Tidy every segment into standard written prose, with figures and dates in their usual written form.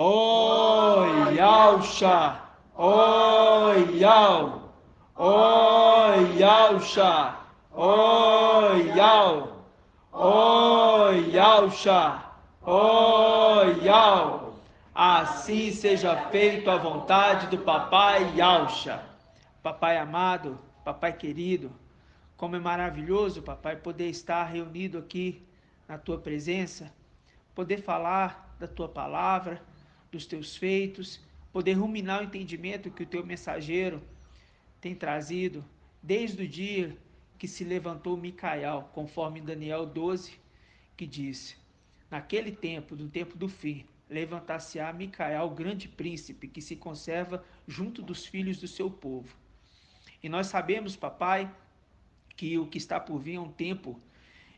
Oi, Yausha! Oi, Yau! Oi, Yausha! Oi, Yau! Oi, Yausha! Oi, Yau! Assim seja feito a vontade do Papai Yausha. Papai amado, Papai querido, como é maravilhoso, Papai, poder estar reunido aqui na Tua presença, poder falar da Tua palavra, dos Teus feitos, poder ruminar o entendimento que o Teu mensageiro tem trazido desde o dia que se levantou Micael, conforme Daniel 12, que disse: naquele tempo, no tempo do fim, levantar-se-á Micael, o grande príncipe, que se conserva junto dos filhos do seu povo. E nós sabemos, papai, que o que está por vir é um tempo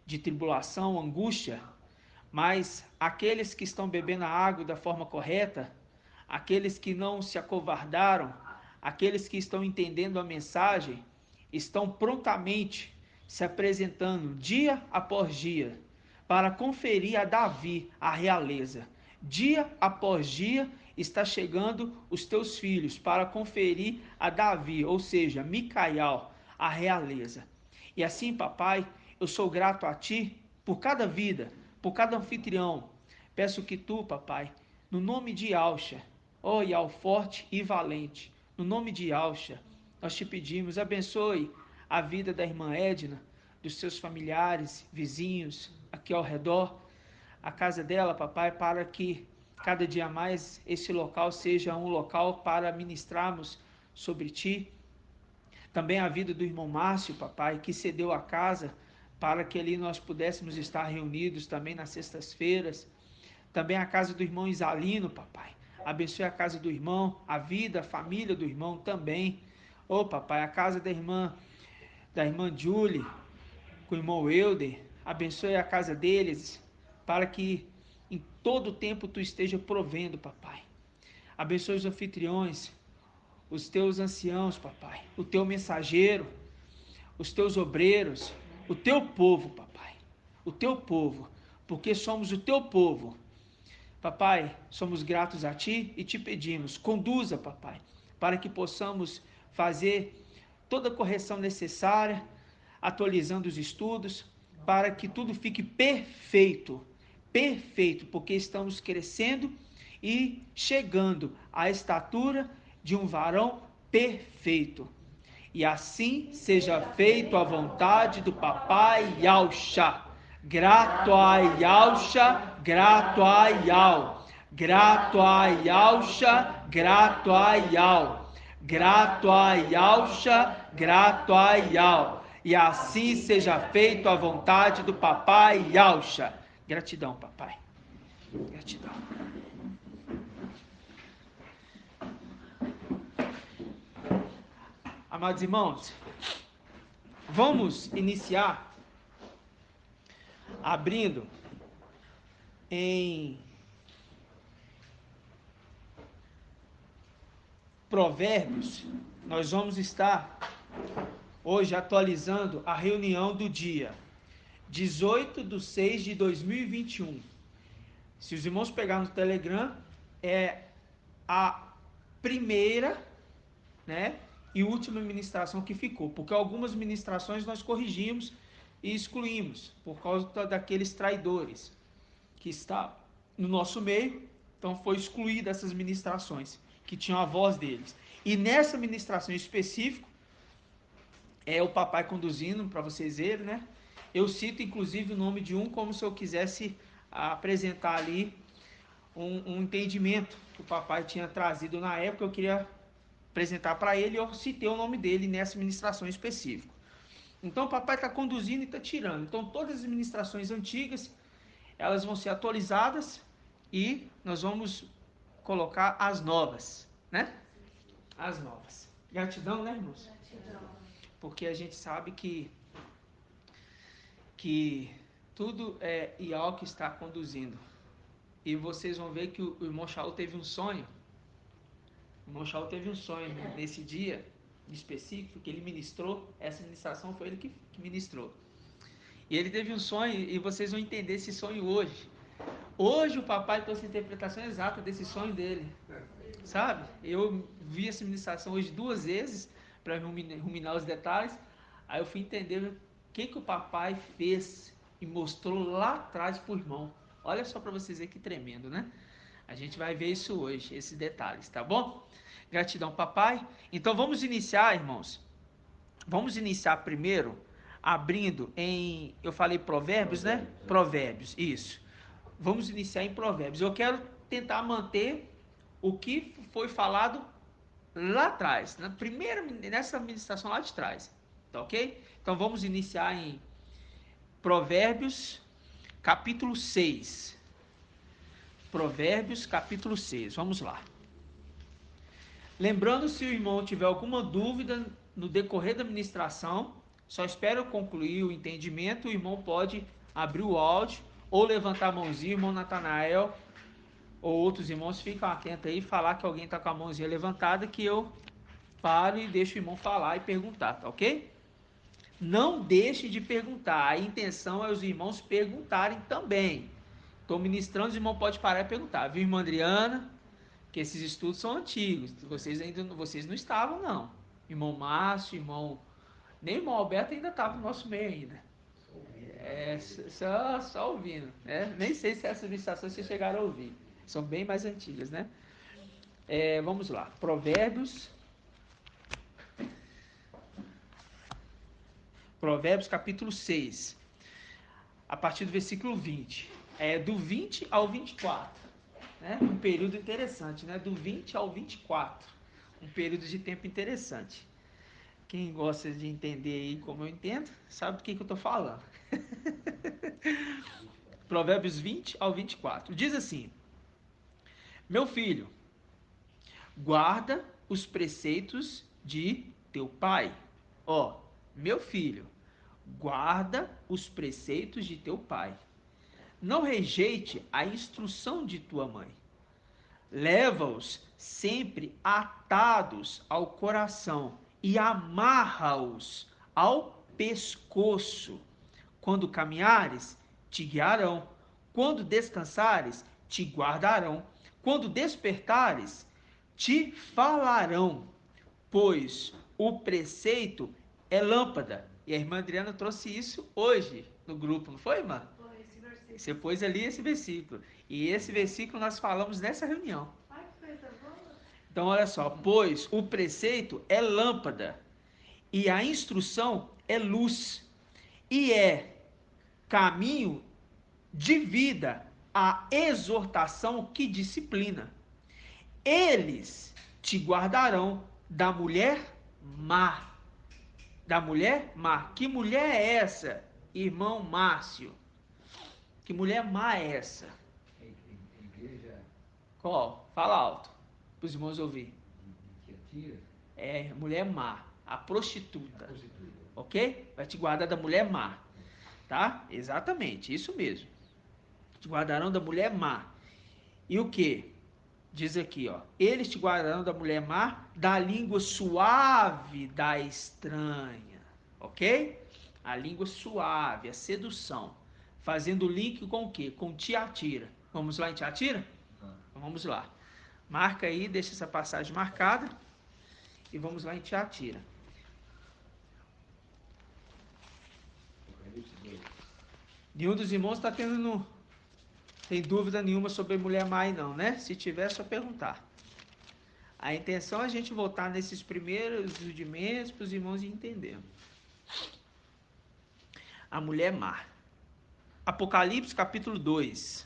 de tribulação, angústia, mas aqueles que estão bebendo a água da forma correta, aqueles que não se acovardaram, aqueles que estão entendendo a mensagem, estão prontamente se apresentando dia após dia para conferir a Davi a realeza. Dia após dia está chegando os teus filhos para conferir a Davi, ou seja, Micael, a realeza. E assim, papai, eu sou grato a ti por cada vida, por cada anfitrião. Peço que tu, papai, no nome de Yausha, ó Yau forte e valente, no nome de Yausha, nós te pedimos, abençoe a vida da irmã Edna, dos seus familiares, vizinhos, aqui ao redor, a casa dela, papai, para que cada dia mais esse local seja um local para ministrarmos sobre ti. Também a vida do irmão Márcio, papai, que cedeu a casa para que ali nós pudéssemos estar reunidos também nas sextas-feiras. Também a casa do irmão Isalino, papai. Abençoe a casa do irmão, a vida, a família do irmão também. Ô, papai, a casa da irmã Julie, com o irmão Euder. Abençoe a casa deles, para que em todo o tempo tu esteja provendo, papai. Abençoe os anfitriões, os teus anciãos, papai, o teu mensageiro, os teus obreiros, o teu povo, papai, o teu povo, porque somos o teu povo. Papai, somos gratos a ti e te pedimos, conduza, papai, para que possamos fazer toda a correção necessária, atualizando os estudos, para que tudo fique perfeito, perfeito, porque estamos crescendo e chegando à estatura de um varão perfeito. E assim seja feito a vontade do Papai Yausha. Grato a Yausha, grato a Yau. Grato a Yausha, grato a Yau. Grato a Yausha, grato a Yau. E assim seja feito a vontade do Papai Yausha. Gratidão, papai. Gratidão. Amados irmãos, vamos iniciar abrindo em Provérbios. Nós vamos estar hoje atualizando a reunião do dia 18/6/2021. Se os irmãos pegarem no Telegram, é a primeira, né, e última ministração que ficou, porque algumas ministrações nós corrigimos e excluímos, por causa daqueles traidores que está no nosso meio, então foi excluída essas ministrações, que tinham a voz deles. E nessa ministração específica, é o papai conduzindo, para vocês verem, né? Eu cito inclusive o nome de um, como se eu quisesse apresentar ali um entendimento que o papai tinha trazido na época, eu queria apresentar para ele, e eu citei o nome dele nessa ministração específica. Então o papai está conduzindo e está tirando. Então todas as ministrações antigas, elas vão ser atualizadas e nós vamos colocar as novas, né? As novas. Gratidão, né, irmãos? Gratidão. Porque a gente sabe que tudo é Ial que está conduzindo. E vocês vão ver que o irmão Shaul teve um sonho. O irmão Shaul teve um sonho nesse dia específico que ele ministrou. Essa ministração foi ele que ministrou. E ele teve um sonho, e vocês vão entender esse sonho hoje. Hoje o papai trouxe a interpretação exata desse sonho dele. Sabe? Eu vi essa ministração hoje 2 vezes para ruminar os detalhes. Aí eu fui entender o que o papai fez e mostrou lá atrás pro irmão. Olha só para vocês verem que tremendo, né? A gente vai ver isso hoje, esses detalhes, tá bom? Gratidão, papai. Então vamos iniciar, irmãos. Vamos iniciar primeiro abrindo em, eu falei Provérbios, né? Provérbios, isso. Vamos iniciar em Provérbios. Eu quero tentar manter o que foi falado lá atrás, nessa ministração lá de trás, tá ok? Então vamos iniciar em Provérbios, capítulo 6. Provérbios, capítulo 6. Vamos lá. Lembrando, se o irmão tiver alguma dúvida no decorrer da ministração, só espero eu concluir o entendimento, o irmão pode abrir o áudio ou levantar a mãozinha, irmão Natanael ou outros irmãos ficam atentos aí, falar que alguém está com a mãozinha levantada, que eu paro e deixo o irmão falar e perguntar, tá ok? Não deixe de perguntar, a intenção é os irmãos perguntarem também. Estou ministrando, os irmãos podem parar e perguntar, viu, irmã Adriana? Que esses estudos são antigos, vocês não estavam, não. Irmão Márcio, nem o irmão Alberto ainda estava no nosso meio ainda. Só ouvindo, né? Nem sei se essas ministrações vocês chegaram a ouvir. São bem mais antigas, né? Vamos lá. Provérbios, capítulo 6. A partir do versículo 20. Do 20 ao 24. Né? Um período interessante, né? Do 20 ao 24. Um período de tempo interessante. Quem gosta de entender aí como eu entendo, sabe do que eu estou falando. Provérbios 20 ao 24. Diz assim: meu filho, guarda os preceitos de teu pai. Meu filho, guarda os preceitos de teu pai. Não rejeite a instrução de tua mãe. Leva-os sempre atados ao coração e amarra-os ao pescoço. Quando caminhares, te guiarão. Quando descansares, te guardarão. Quando despertares, te falarão. Pois o preceito é lâmpada. E a irmã Adriana trouxe isso hoje no grupo, não foi, irmã? Você pôs ali esse versículo. E esse versículo nós falamos nessa reunião. Então, olha só. Pois o preceito é lâmpada. E a instrução é luz. E é caminho de vida a exortação que disciplina. Eles te guardarão da mulher má. Da mulher má. Que mulher é essa, irmão Márcio? Que mulher má é essa? Igreja. Qual? Fala alto, para os irmãos ouvir. Tiatira? Mulher má, a prostituta. Ok? Vai te guardar da mulher má. Tá? Exatamente, isso mesmo. Te guardarão da mulher má. E o que? Diz aqui, eles te guardarão da mulher má, da língua suave da estranha. Ok? A língua suave, a sedução. Fazendo link com o quê? Com Tiatira. Vamos lá em Tiatira? Vamos lá. Marca aí, deixa essa passagem marcada. E vamos lá em Tiatira. Nenhum dos irmãos está tem dúvida nenhuma sobre mulher má aí não, né? Se tiver, é só perguntar. A intenção é a gente voltar nesses primeiros rudimentos para os irmãos entenderem. A mulher má. Apocalipse, capítulo 2.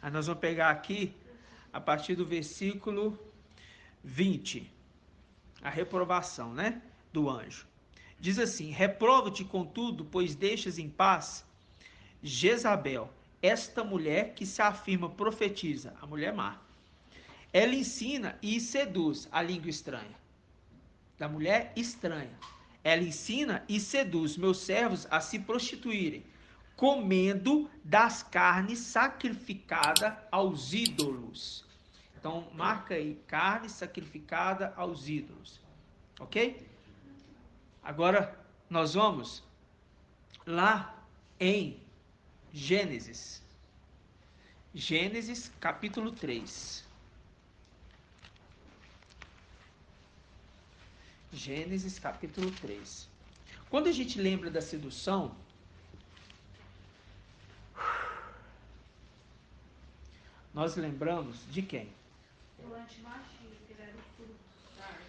Aí nós vamos pegar aqui, a partir do versículo 20. A reprovação, né? Do anjo. Diz assim: reprova-te contudo, pois deixas em paz Jezabel, esta mulher que se afirma profetiza, a mulher má. Ela ensina e seduz a língua estranha. Da mulher estranha. Ela ensina e seduz meus servos a se prostituírem, comendo das carnes sacrificadas aos ídolos. Então, marca aí, carne sacrificada aos ídolos. Ok? Agora nós vamos lá em Gênesis. Gênesis capítulo 3. Gênesis capítulo 3. Quando a gente lembra da sedução, nós lembramos de quem? O antimachismo, que era o fruto da árvore.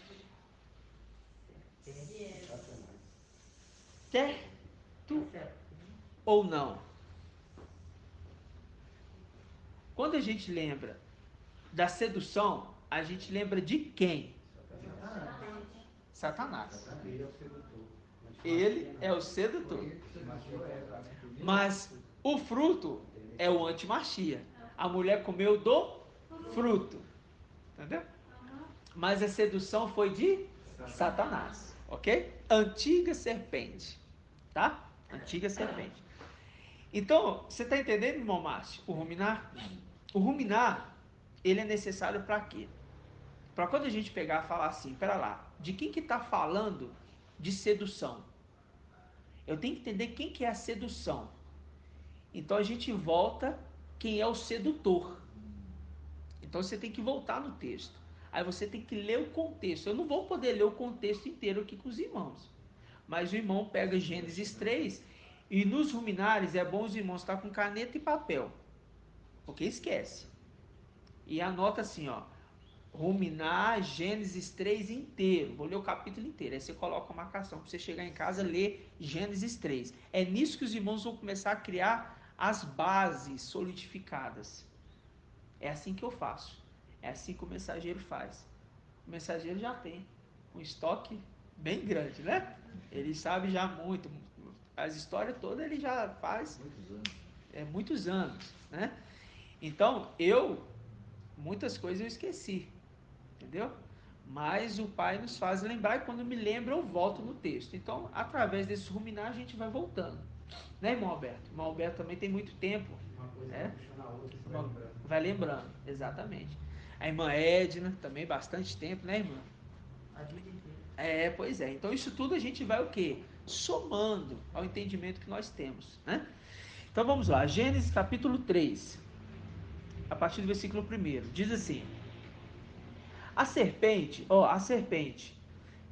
Certo ou não? Quando a gente lembra da sedução, a gente lembra de quem? Satanás. Ele é o sedutor. Mas o fruto é o antimachia. A mulher comeu do fruto. Entendeu? Mas a sedução foi de Satanás. Ok? Antiga serpente. Tá? Antiga serpente. Então, você está entendendo, irmão Márcio? O ruminar? O ruminar, ele é necessário para quê? Para quando a gente pegar e falar assim, pera lá, de quem que está falando de sedução? Eu tenho que entender quem que é a sedução. Então a gente volta quem é o sedutor. Então você tem que voltar no texto. Aí você tem que ler o contexto. Eu não vou poder ler o contexto inteiro aqui com os irmãos. Mas o irmão pega Gênesis 3 e nos ruminares é bom os irmãos estar com caneta e papel. Porque esquece. E anota assim, ó. Ruminar Gênesis 3 inteiro. Vou ler o capítulo inteiro. Aí você coloca a marcação para você chegar em casa e ler Gênesis 3. É nisso que os irmãos vão começar a criar as bases solidificadas. É assim que eu faço. É assim que o mensageiro faz. O mensageiro já tem um estoque bem grande, né? Ele sabe já muito. As histórias todas ele já faz muitos anos, né? Então, muitas coisas eu esqueci. Entendeu? Mas o Pai nos faz lembrar e quando me lembra eu volto no texto. Então, através desse ruminar a gente vai voltando. Né, irmão Alberto? Irmão Alberto também tem muito tempo. Uma coisa Né? puxando a outra, você vai lembrando. Vai lembrando, exatamente. A irmã Edna, também bastante tempo, né, irmã? A vida inteira. Pois é. Então isso tudo a gente vai o quê? Somando ao entendimento que nós temos, né? Então vamos lá, Gênesis capítulo 3, a partir do versículo 1, diz assim: a serpente,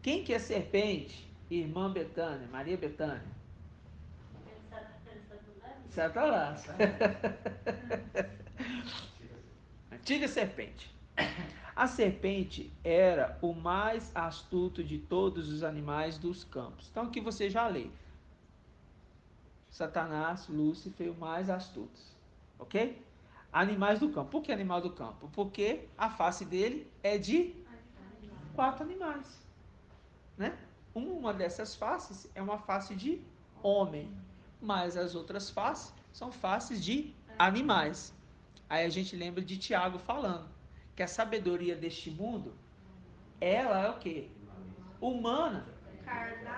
quem que é serpente? Irmã Betânia, Maria Betânia. Satanás. Antiga serpente. A serpente era o mais astuto de todos os animais dos campos. Então aqui você já lê. Satanás, Lúcifer, o mais astutos. Ok? Animais do campo. Por que animal do campo? Porque a face dele é de 4 animais. Né? Uma dessas faces é uma face de homem. Mas as outras faces são faces de animais. Aí a gente lembra de Tiago falando que a sabedoria deste mundo, ela é o quê? Humana,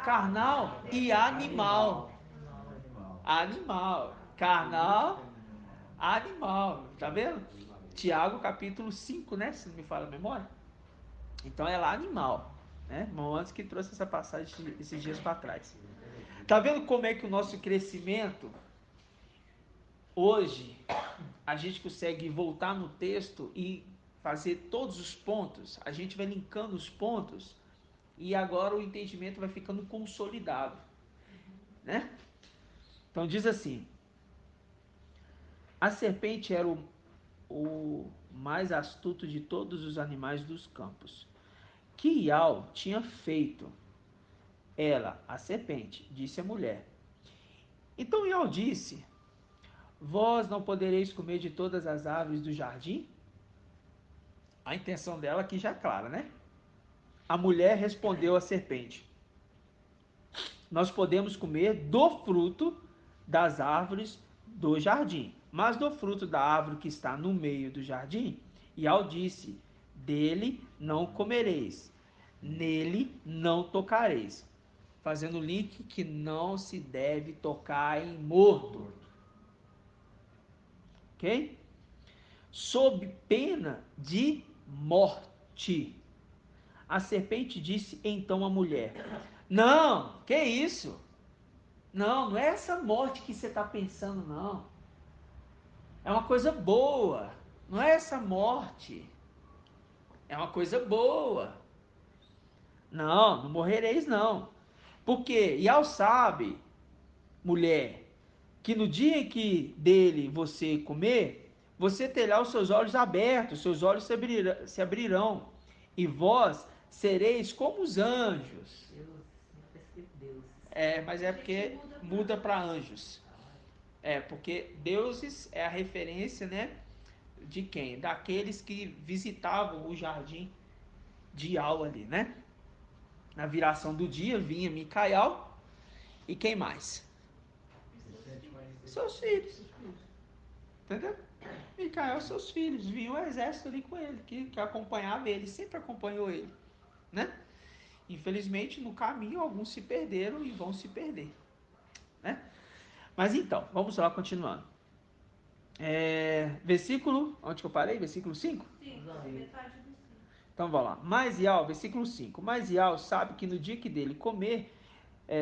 carnal e animal. Animal, carnal, animal. Tá vendo? Tiago capítulo 5, né? Se não me falha a memória. Então é lá animal. Né? Irmão, antes que trouxe essa passagem esses dias para trás. Tá vendo como é que o nosso crescimento, hoje, a gente consegue voltar no texto e fazer todos os pontos, a gente vai linkando os pontos e agora o entendimento vai ficando consolidado, né? Então diz assim: a serpente era o mais astuto de todos os animais dos campos. Que Ial tinha feito? Ela, a serpente, disse à mulher. Então Ial disse: vós não podereis comer de todas as árvores do jardim? A intenção dela aqui já é clara, né? A mulher respondeu à serpente: nós podemos comer do fruto das árvores do jardim, mas do fruto da árvore que está no meio do jardim, Ial disse: dele não comereis, nele não tocareis. Fazendo o link que não se deve tocar em morto. Ok? Sob pena de morte. A serpente disse então à mulher: Não, que isso? Não, não é essa morte que você está pensando, não. É uma coisa boa. Não é essa morte. É uma coisa boa. Não, não morrereis, não. Porque Yau sabe, mulher, que no dia em que dele você comer, você terá os seus olhos abertos, seus olhos se abrirão, e vós sereis como os anjos. Deus, sempre escrito Deus. Mas é porque muda para anjos. Porque deuses é a referência, né? De quem? Daqueles que visitavam o jardim de Yau ali, né? Na viração do dia vinha Micael e quem mais? Seus filhos. Entendeu? Micael, seus filhos. Vinha o exército ali com ele, que acompanhava ele, sempre acompanhou ele, né? Infelizmente, no caminho, alguns se perderam e vão se perder, né? Mas então, vamos lá, continuando. Versículo, onde que eu parei? Versículo 5? Sim, metade do 5. Então vamos lá. Mas Ial, versículo 5. Mas Ial sabe que no dia que dele comer,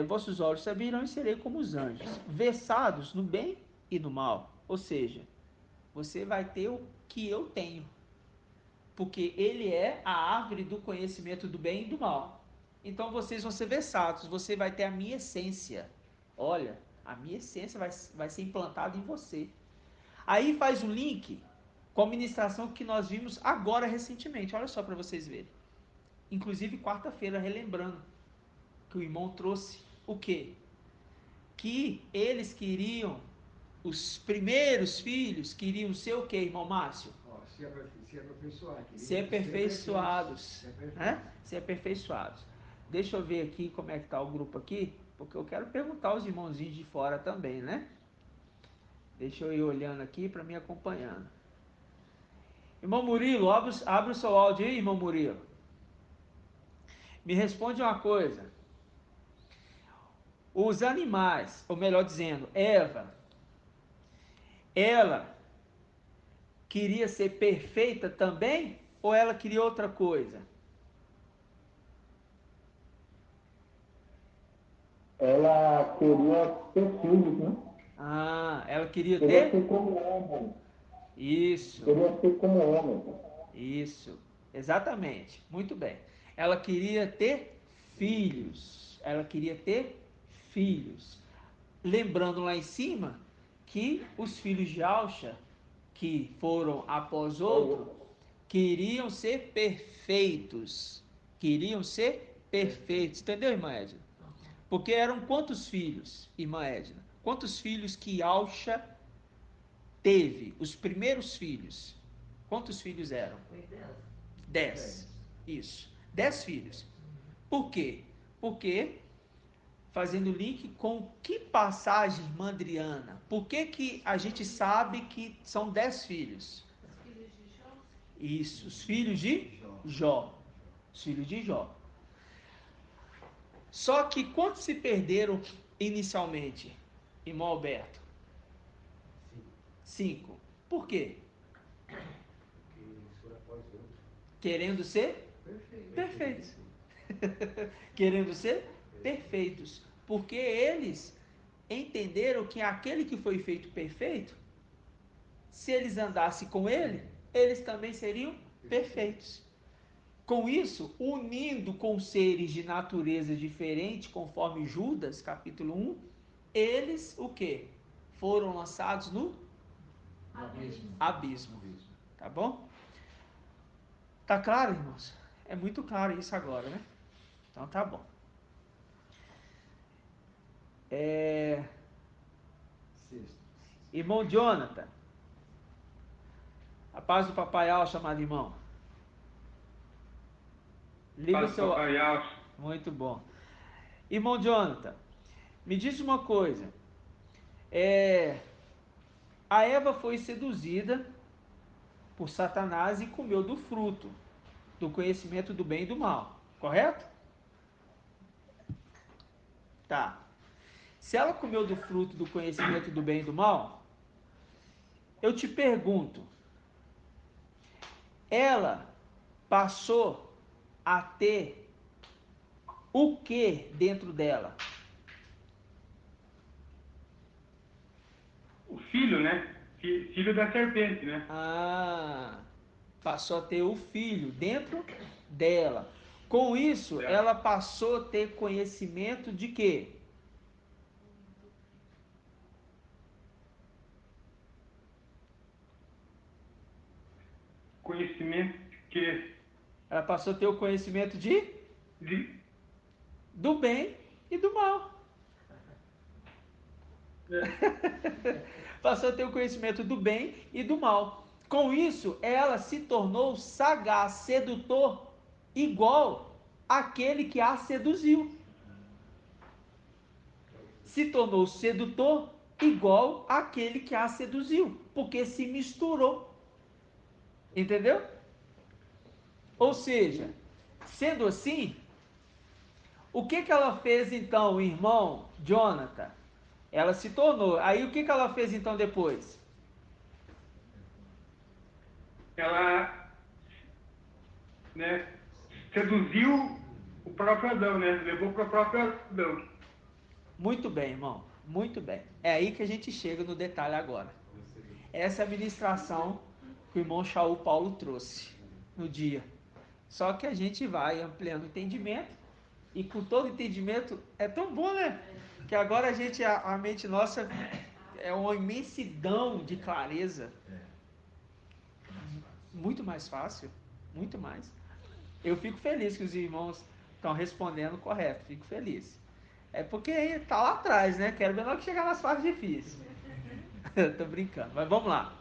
vossos olhos se abrirão e serei como os anjos, versados no bem e no mal. Ou seja, você vai ter o que eu tenho. Porque ele é a árvore do conhecimento do bem e do mal. Então vocês vão ser versados, você vai ter a minha essência. Olha, a minha essência vai ser implantada em você. Aí faz um link com a ministração que nós vimos agora recentemente. Olha só para vocês verem. Inclusive quarta-feira, relembrando que o irmão trouxe o quê? Que eles queriam, os primeiros filhos queriam ser o quê, irmão Márcio? Ser aperfeiçoados. Né? Ser aperfeiçoados. Deixa eu ver aqui como é que está o grupo aqui, porque eu quero perguntar aos irmãozinhos de fora também, né? Deixa eu ir olhando aqui para me acompanhando. Irmão Murilo, abre o seu áudio aí, irmão Murilo. Me responde uma coisa. Os animais, ou melhor dizendo, Eva, ela queria ser perfeita também? Ou ela queria outra coisa? Ela queria ter filhos, né? Ela queria Queria ter? ser como homem. Isso. Queria ser como homem. Isso, exatamente. Muito bem. Ela queria ter filhos. Ela queria ter filhos. Lembrando lá em cima que os filhos de Alcha, que foram após outro, queriam ser perfeitos. Queriam ser perfeitos. Entendeu, irmã Edna? Porque eram quantos filhos, irmã Edna? Quantos filhos que Alcha teve? Os primeiros filhos. Quantos filhos eram? 10. Isso. 10 filhos. Por quê? Porque, fazendo link com que passagem, irmã Adriana? Por que a gente sabe que são 10 filhos? Os filhos de Jó? Isso, os filhos de Jó. Os filhos de Jó. Só que quantos se perderam inicialmente, irmão Alberto? 5. Por quê? Querendo ser perfeitos. Querendo ser perfeitos. Porque eles entenderam que aquele que foi feito perfeito, se eles andassem com ele, eles também seriam perfeitos. Com isso, unindo com seres de natureza diferente, conforme Judas, capítulo 1, eles, o quê? Foram lançados no abismo. Tá bom? Tá claro, irmãos? É muito claro isso agora, né? Então tá bom. Irmão Jonathan. A paz do papai Al, chamado irmão. Liga o seu... Muito bom. Irmão Jonathan, me diz uma coisa. A Eva foi seduzida por Satanás e comeu do fruto do conhecimento do bem e do mal, correto? Tá. Se ela comeu do fruto do conhecimento do bem e do mal, eu te pergunto, ela passou a ter o que dentro dela? O filho, né? Filho da serpente, né? Ah, passou a ter o filho dentro dela. Com isso, ela passou a ter conhecimento de quê? Conhecimento que Ela passou a ter o conhecimento do bem e do mal. Passou a ter o conhecimento do bem e do mal. Com isso, ela se tornou sagaz, sedutor, igual àquele que a seduziu. Se tornou sedutor igual àquele que a seduziu, porque se misturou. Entendeu? Ou seja, sendo assim, o que ela fez então, irmão Jonathan? Ela se tornou. Aí o que ela fez então depois? ela, né, seduziu o próprio Adão, né? Levou para o próprio Adão. Muito bem, irmão. Muito bem. É aí que a gente chega no detalhe agora. Essa é a ministração que o irmão Shaul Paulo trouxe no dia. Só que a gente vai ampliando o entendimento. E com todo entendimento é tão bom, né? Que agora a mente nossa é uma imensidão de clareza. Muito mais fácil. Muito mais. Eu fico feliz que os irmãos estão respondendo correto. Fico feliz. É porque tá lá atrás, né? Quero ver logo chegar nas fases difíceis. Tô brincando, mas vamos lá.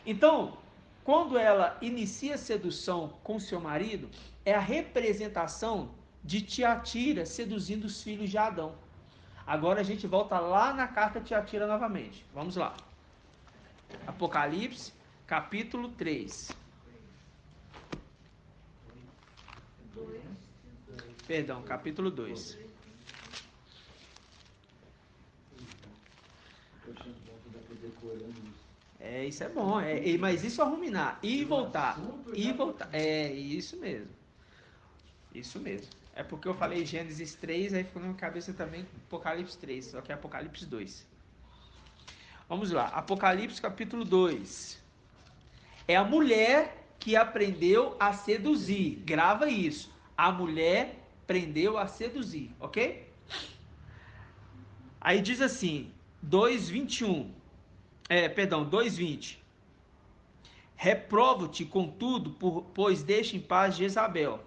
Então, quando ela inicia a sedução com seu marido, é a representação de Tiatira seduzindo os filhos de Adão. Agora a gente volta lá na carta de Tiatira novamente. Vamos lá. Apocalipse, capítulo 3. Perdão, capítulo 2. Isso é bom. Mas isso é ruminar. E voltar. E voltar. É isso mesmo. Isso mesmo. É porque eu falei Gênesis 3, aí ficou na minha cabeça também Apocalipse 3, só que é Apocalipse 2. Vamos lá. Apocalipse capítulo 2. É a mulher que aprendeu a seduzir. Grava isso. A mulher aprendeu a seduzir, ok? Aí diz assim, 2:21. 2:20. Reprovo-te, contudo, pois deixa em paz Jezabel.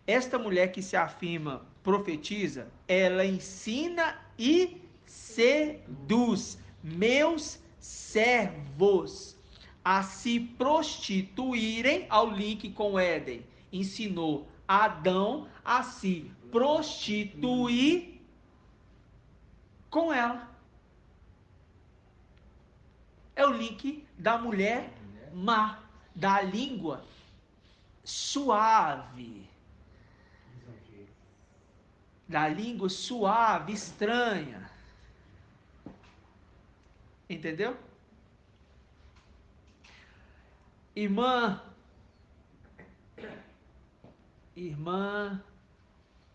Esta mulher que se afirma profetiza, ela ensina e seduz meus servos a se prostituírem, ao link com Éden. Ensinou Adão a se prostituir com ela. É o link da mulher má, da língua suave. Da língua suave, estranha. Entendeu? Irmã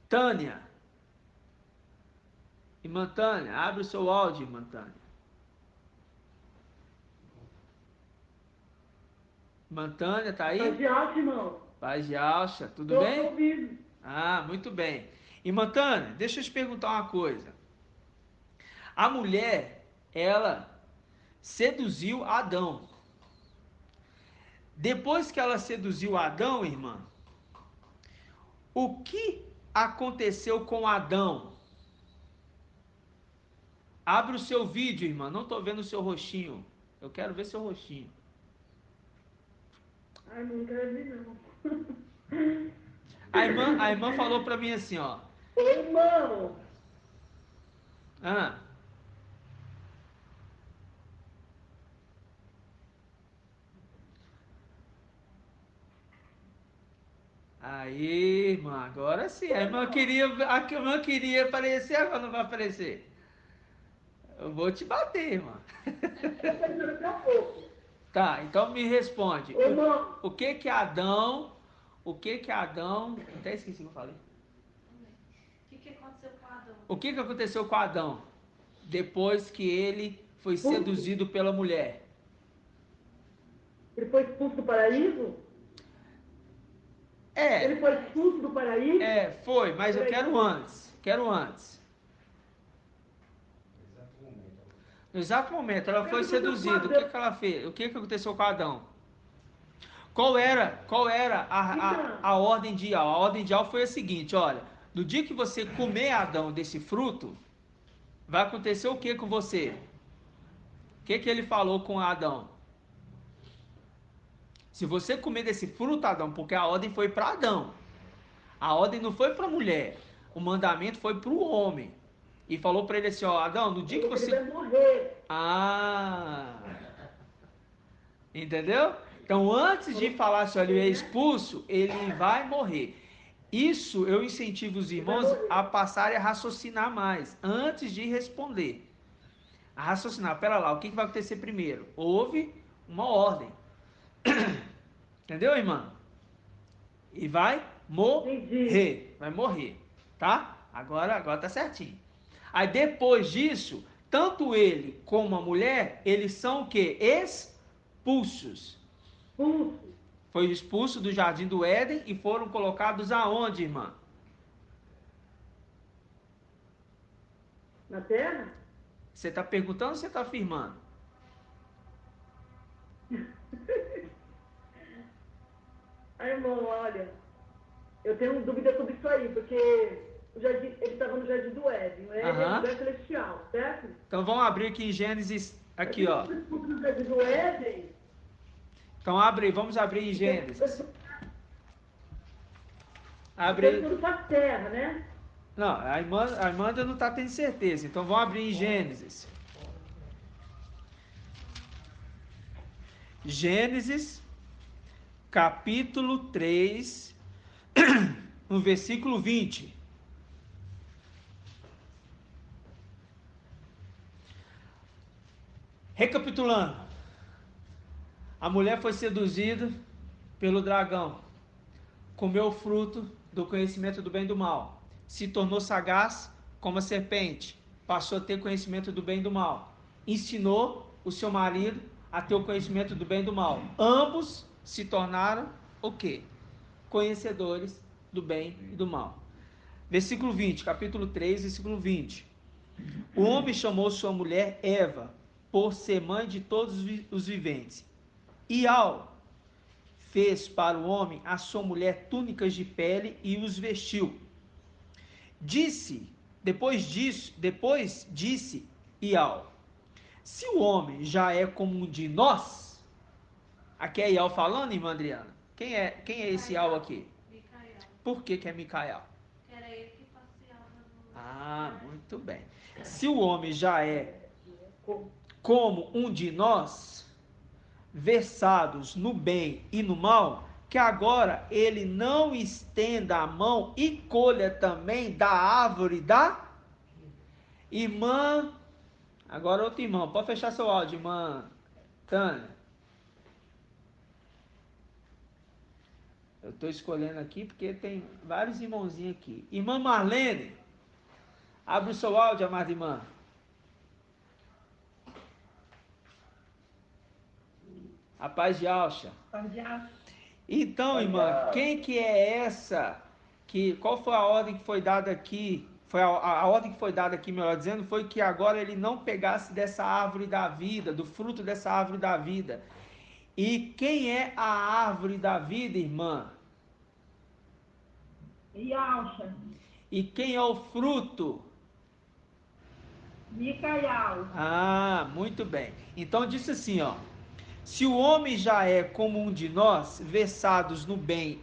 Tânia. Irmã Tânia, abre o seu áudio, irmã Tânia. Irmã Tânia, tá aí? Paz de alça, irmão. Paz de alça, tudo Tô bem? ouvindo. Ah, muito bem. Irmã Tânia, deixa eu te perguntar uma coisa. A mulher, ela seduziu Adão. Depois que ela seduziu Adão, irmã, o que aconteceu com Adão? Abre o seu vídeo, irmã. Não estou vendo o seu rostinho. Eu quero ver seu rostinho. Ai, não quero ver, não. A irmã falou para mim assim, ó. Ô, irmão. Ah. Aí, irmã, agora sim. A irmã queria aparecer, agora não vai aparecer. Eu vou te bater, irmã. Daqui a pouco. Tá, então me responde. Ô, irmão. O que que Adão... Até esqueci o que eu falei. O que aconteceu com Adão? Depois que ele foi seduzido pela mulher. Ele foi expulso do paraíso? Ele foi expulso do paraíso? Foi, mas eu quero antes. No exato momento, ela foi seduzida. O que ela fez? O que aconteceu com Adão? Qual era a ordem ideal? A ordem ideal foi a seguinte, olha, no dia que você comer, Adão, desse fruto, vai acontecer o que com você? O que ele falou com Adão? Se você comer desse fruto, Adão, porque a ordem foi para Adão, a ordem não foi para a mulher, o mandamento foi para o homem. E falou para ele assim, ó, Adão, no dia que você... Ele vai morrer. Entendeu? Então, antes de falar se ele é expulso, ele vai morrer. Isso eu incentivo os irmãos a passarem a raciocinar mais, antes de responder. A raciocinar, pera lá, o que vai acontecer primeiro? Houve uma ordem. Entendeu, irmã? E vai morrer. Vai morrer, tá? Agora tá certinho. Aí depois disso, tanto ele como a mulher, eles são o quê? Expulsos. Foi expulso do jardim do Éden e foram colocados aonde, irmã? Na terra? Você está perguntando ou você está afirmando? Irmão, olha, eu tenho dúvida sobre isso aí, porque ele estava no jardim do Éden. O Éden é um lugar celestial, certo? Então vamos abrir aqui em Gênesis, aqui ó. No jardim do Éden. Então vamos abrir em Gênesis. Abre. Tudo para a terra, né? Não, a irmã ainda não está tendo certeza. Então vamos abrir em Gênesis. Gênesis, capítulo 3, no versículo 20. Recapitulando. A mulher foi seduzida pelo dragão, comeu o fruto do conhecimento do bem e do mal, se tornou sagaz como a serpente, passou a ter conhecimento do bem e do mal, ensinou o seu marido a ter o conhecimento do bem e do mal. Ambos se tornaram o quê? Conhecedores do bem e do mal. Versículo 20, capítulo 3, versículo 20. O homem chamou sua mulher Eva, por ser mãe de todos os viventes. E fez para o homem a sua mulher túnicas de pele e os vestiu. Depois disse Iau, se o homem já é como um de nós, aqui é Iau falando, irmã Adriana? Quem é esse Iau aqui? Micael. Por que é Micael? Era ele que passeava no... Muito bem. Se o homem já é como um de nós, versados no bem e no mal, que agora ele não estenda a mão e colha também da árvore da irmã. Agora outro irmão, pode fechar seu áudio, irmã Tânia. Eu estou escolhendo aqui porque tem vários irmãozinhos aqui. Irmã Marlene, abre o seu áudio, amada irmã. A paz de Alcha. Então, irmã, quem que é essa? Qual foi a ordem que foi dada aqui? A ordem que foi dada aqui, melhor dizendo, foi que agora ele não pegasse dessa árvore da vida, do fruto dessa árvore da vida. E quem é a árvore da vida, irmã? Ialcha. E quem é o fruto? Micael. Muito bem. Então disse assim, ó. Se o homem já é como um de nós, versados no bem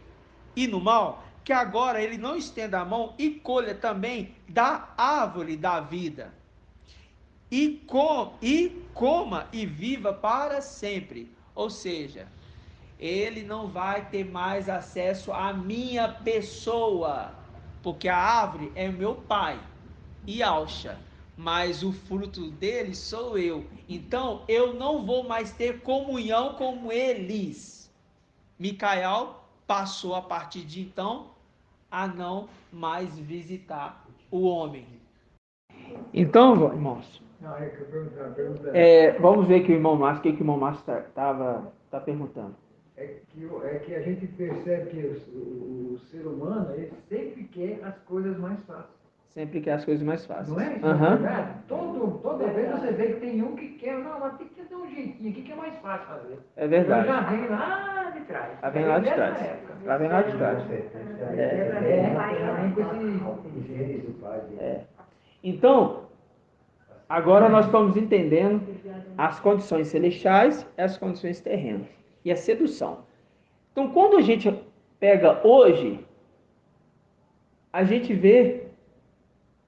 e no mal, que agora ele não estenda a mão e colha também da árvore da vida, e coma e viva para sempre. Ou seja, ele não vai ter mais acesso à minha pessoa, porque a árvore é meu pai, Ialcha. Mas o fruto dele sou eu. Então, eu não vou mais ter comunhão com eles. Micael passou, a partir de então, a não mais visitar o homem. Então, irmãos, Não, é que eu perguntava. vamos ver que o irmão Márcio, o que o irmão Márcio tá perguntando. É que a gente percebe que o ser humano, ele sempre quer as coisas mais fáceis. Sempre quer as coisas mais fáceis. Não é? Aham. Verdade? Toda vez você vê que tem um que quer, não, mas tem que ter um jeitinho aqui que é mais fácil fazer. É verdade. Já vem lá de trás. Lá vem lá de trás. Lá vem lá de trás. Então, agora nós estamos entendendo as condições celestiais e as condições terrenas. E a sedução. Então, quando a gente pega hoje, a gente vê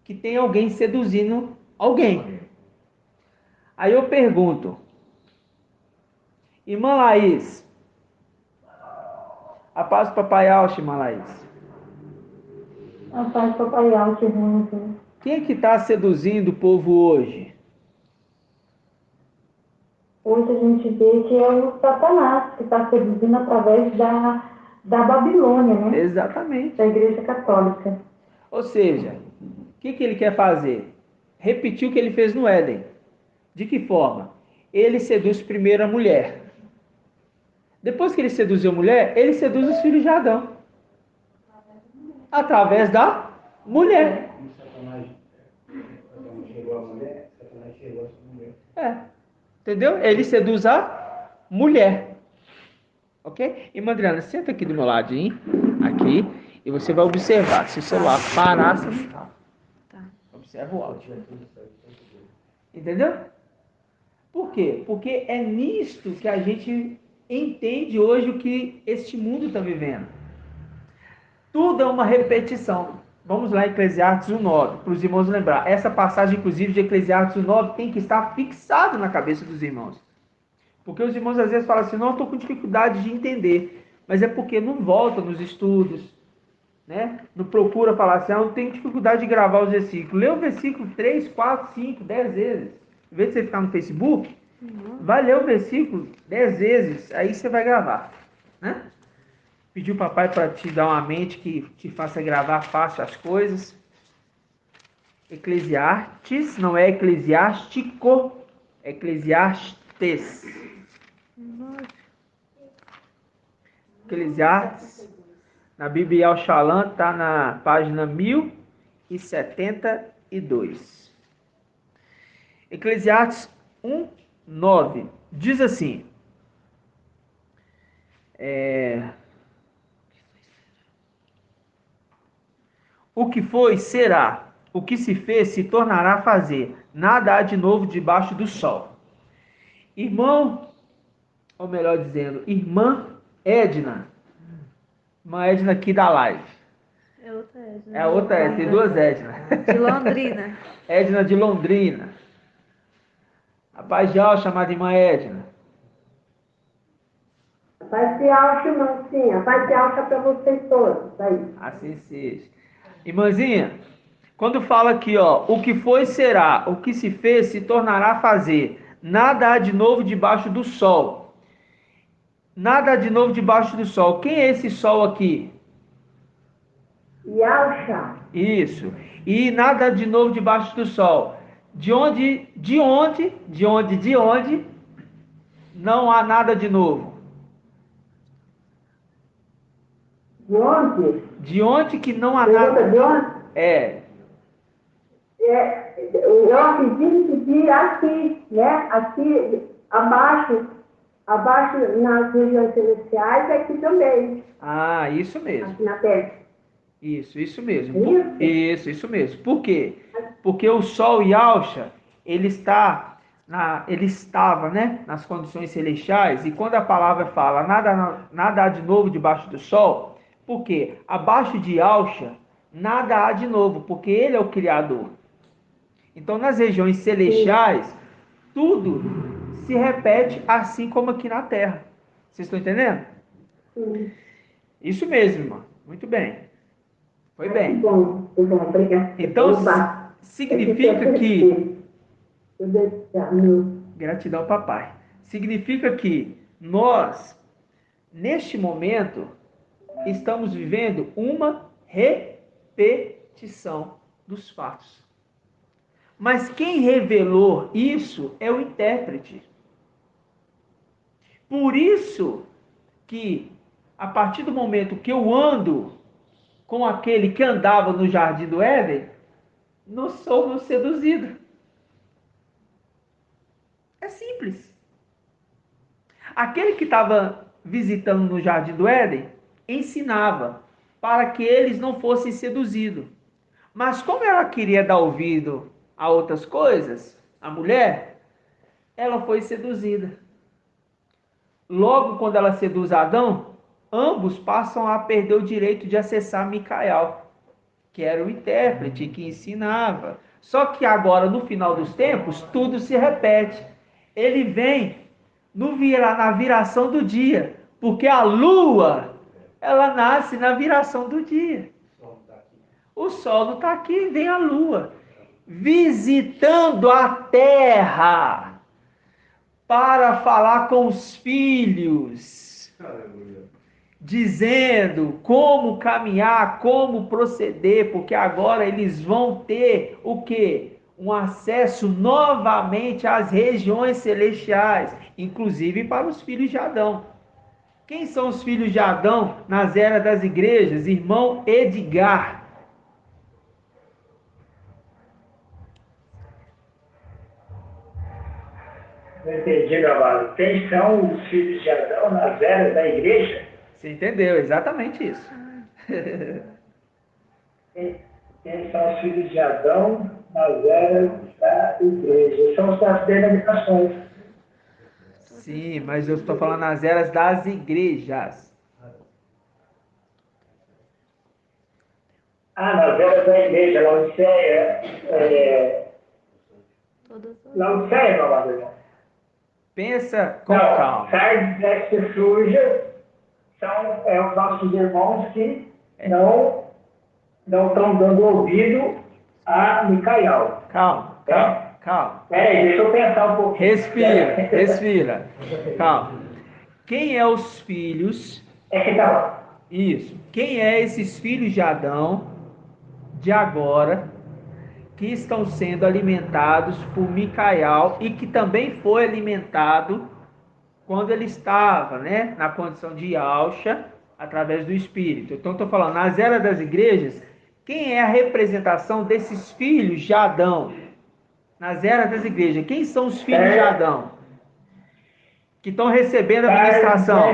que tem alguém seduzindo alguém. Aí eu pergunto, irmã Laís, a paz do Papai Alto, irmã Laís. A paz do Papai Alto, irmão. Quem é que está seduzindo o povo hoje? Hoje a gente vê que é o Satanás que está seduzindo através da Babilônia, né? Exatamente. Da Igreja Católica. Ou seja, o que ele quer fazer? Repetir o que ele fez no Éden. De que forma? Ele seduz primeiro a mulher. Depois que ele seduziu a mulher, ele seduz os filhos de Adão. Através da mulher. Satanás chegou a mulher, Satanás chegou a mulher. Entendeu? Ele seduz a mulher. Ok? Irmã Adriana, senta aqui do meu ladinho. Aqui. E você vai observar. Se o celular parar, você não tá. Observa o áudio. Entendeu? Por quê? Porque é nisto que a gente entende hoje o que este mundo está vivendo. Tudo é uma repetição. Vamos lá em Eclesiastes 1:9, para os irmãos lembrar. Essa passagem, inclusive, de Eclesiastes 1:9 tem que estar fixada na cabeça dos irmãos. Porque os irmãos às vezes falam assim, não, eu estou com dificuldade de entender. Mas é porque não volta nos estudos, né? Não procura falar assim, eu tenho dificuldade de gravar os versículos. Lê o versículo 3, 4, 5, 10 vezes. Em vez de você ficar no Facebook, vai ler o versículo 10 vezes, aí você vai gravar, né? Pediu o papai para te dar uma mente que te faça gravar fácil as coisas. Eclesiastes, não é eclesiástico, é Eclesiastes. Eclesiastes, na Bíblia Al-Shalom, está na página 1072. Eclesiastes 1:9 diz assim: o que foi, será. O que se fez, se tornará a fazer. Nada há de novo debaixo do sol. Irmão, ou melhor dizendo, irmã Edna. Irmã Edna aqui da live. É outra Edna. É a outra Edna, tem duas Edna. De Londrina. Edna de Londrina. A paz de alma chamada irmã Edna. A paz de alto, irmão, sim. A paz de alto é para vocês todos. Aí. Assim seja. Irmãzinha, quando fala aqui, ó, o que foi será, o que se fez se tornará a fazer. Nada há de novo debaixo do sol. Nada há de novo debaixo do sol. Quem é esse sol aqui? Yalcha. Isso. E nada de novo debaixo do sol. De onde não há nada de novo? De onde? De onde que não há Pergunta nada? de onde? Eu acredito que aqui, né? Aqui, abaixo nas regiões celestiais, aqui também. Ah, isso mesmo. Aqui na Terra. Isso mesmo. Isso? Isso mesmo. Por quê? Porque o Sol Yalcha, ele estava, né, nas condições celestiais, e quando a palavra fala nada há de novo debaixo do sol, por quê? Abaixo de Yalcha, nada há de novo, porque ele é o Criador. Então, nas regiões celestiais, tudo se repete assim como aqui na Terra. Vocês estão entendendo? Sim. Isso mesmo, irmã. Muito bem. Foi bem. Bom, obrigada. Então, significa que... Meu Gratidão, papai. Significa que nós, neste momento, estamos vivendo uma repetição dos fatos. Mas quem revelou isso é o intérprete. Por isso que, a partir do momento que eu ando com aquele que andava no jardim do Éden, não sou seduzido. É simples. Aquele que estava visitando no jardim do Éden ensinava para que eles não fossem seduzidos. Mas como ela queria dar ouvido a outras coisas, a mulher, ela foi seduzida. Logo, quando ela seduz Adão, ambos passam a perder o direito de acessar Micael, que era o intérprete que ensinava. Só que agora, no final dos tempos, tudo se repete. Ele vem na viração do dia, porque a lua, ela nasce na viração do dia. O sol não está aqui, vem a lua, visitando a terra, para falar com os filhos, dizendo como caminhar, como proceder, porque agora eles vão ter o quê? Um acesso novamente às regiões celestiais, inclusive para os filhos de Adão. Quem são os filhos de Adão nas eras das igrejas? Irmão Edgar. Não entendi, Gabriel. Quem são os filhos de Adão nas eras da igreja? Você entendeu? Exatamente isso. Quem são os filhos de Adão nas eras da igreja? São os das denominações. Sim, mas eu estou falando nas eras das igrejas. Nas eras da igreja, Laodiceia, Gabriel. Pensa com Não, calma. Sardes, Éfeso, Fúrgia são os nossos irmãos que não estão dando ouvido a Micael. Calma. Peraí, deixa eu pensar um pouquinho. Respira. Calma. Quem é os filhos? Isso. Quem é esses filhos de Adão, de agora, que estão sendo alimentados por Micael e que também foi alimentado quando ele estava, na condição de Yahshua, através do Espírito. Então, estou falando, nas eras das igrejas, quem é a representação desses filhos de Adão? Nas eras das igrejas, quem são os filhos de Adão? Que estão recebendo a ministração?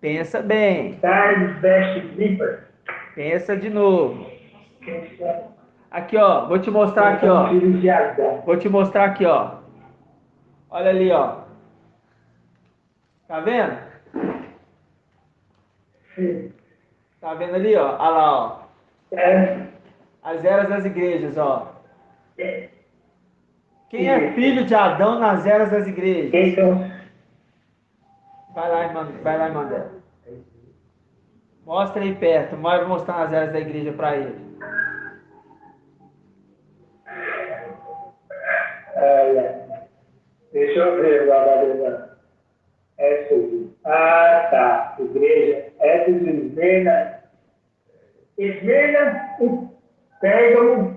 Pensa bem. Pensa de novo. Aqui, ó, vou te mostrar aqui, ó. Vou te mostrar aqui, ó. Olha ali, ó. Tá vendo? Tá vendo ali, ó? Olha lá, ó. As eras das igrejas, ó. Quem é filho de Adão nas eras das igrejas? Vai lá, irmã dela. Mostra aí perto. Vou mostrar nas eras da igreja para ele. Deixa eu ver, Gabriel. Tá. Igreja. Éfeso, Esmirna. Esmirna e Pérgamo,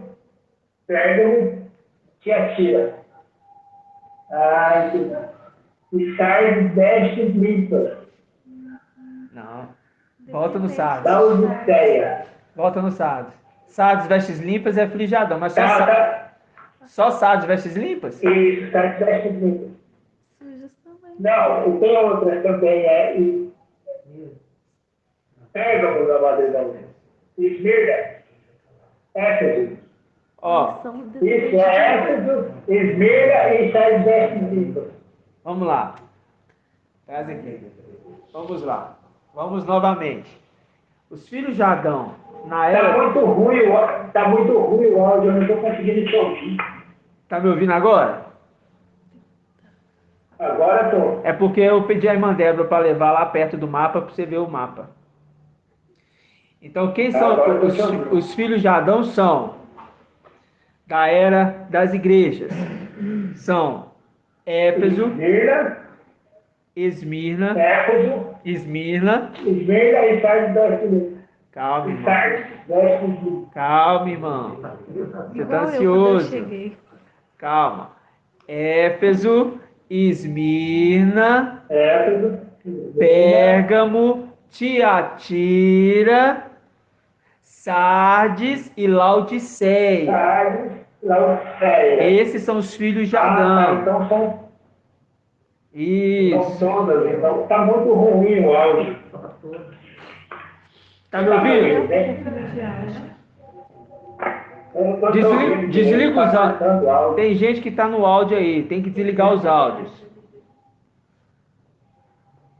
Tiatira. E Sardes, Éfeso, Limpas. Não. Volta no Sardes. Laodiceia. Volta no Sardes. Sardes, vestes limpas é filho de Adão, mas só Sardes, vestes limpas? Isso, Sardes, vestes limpas. Não, tem outras também, Pérgamo, Gabriel. Esmirna, Éfeso. Ó. Isso é Éfeso, Esmirna e Sardes, vestes limpas. Vamos lá. Traz aqui. Vamos lá. Vamos novamente. Os filhos de Adão, na era... Tá muito ruim o áudio, eu não estou conseguindo te ouvir. Tá me ouvindo agora? Agora tô. É porque eu pedi a irmã Débora para levar lá perto do mapa para você ver o mapa. Então, quem são os filhos de Adão? São da era das igrejas. São Éfeso, Esmirna Éfeso, Esmirna e Sardes, Calma, E irmão. Sardes vestes de Calma, irmão. Você tá Igual eu, quando eu ansioso. cheguei. Calma. Éfeso, Esmirna, Éfeso, Pérgamo, Tiatira, Sardes e Laodiceia. Sardes, Laodiceia. Esses são os filhos de Ah, tá, Adão. então são Isso. todas. Então tá muito ruim o áudio. Tá me ouvindo? Desliga os áudios. Tem gente que tá no áudio aí. Tem que desligar os áudios.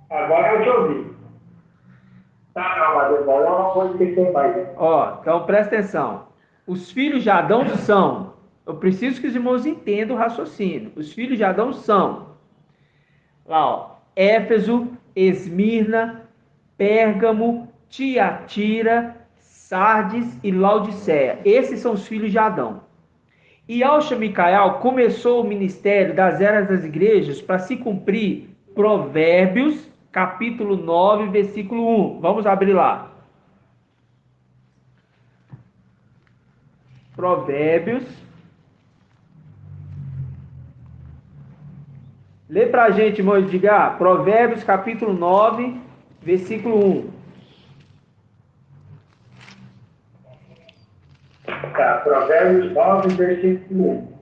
Agora eu te ouvi. Tá, não, mas eu vou uma coisa que tem mais. Ó, então presta atenção. Os filhos de Adão são. Eu preciso que os irmãos entendam o raciocínio. Os filhos de Adão são. Lá, ó. Éfeso, Esmirna, Pérgamo, Tiatira, Sardes e Laodiceia. Esses são os filhos de Adão. E Yahshua Micael começou o ministério das eras das igrejas para se cumprir Provérbios, capítulo 9, versículo 1. Vamos abrir lá. Provérbios. Lê pra gente, irmão Edgar. Provérbios, capítulo 9, versículo 1. Tá, Provérbios 9, versículo 1.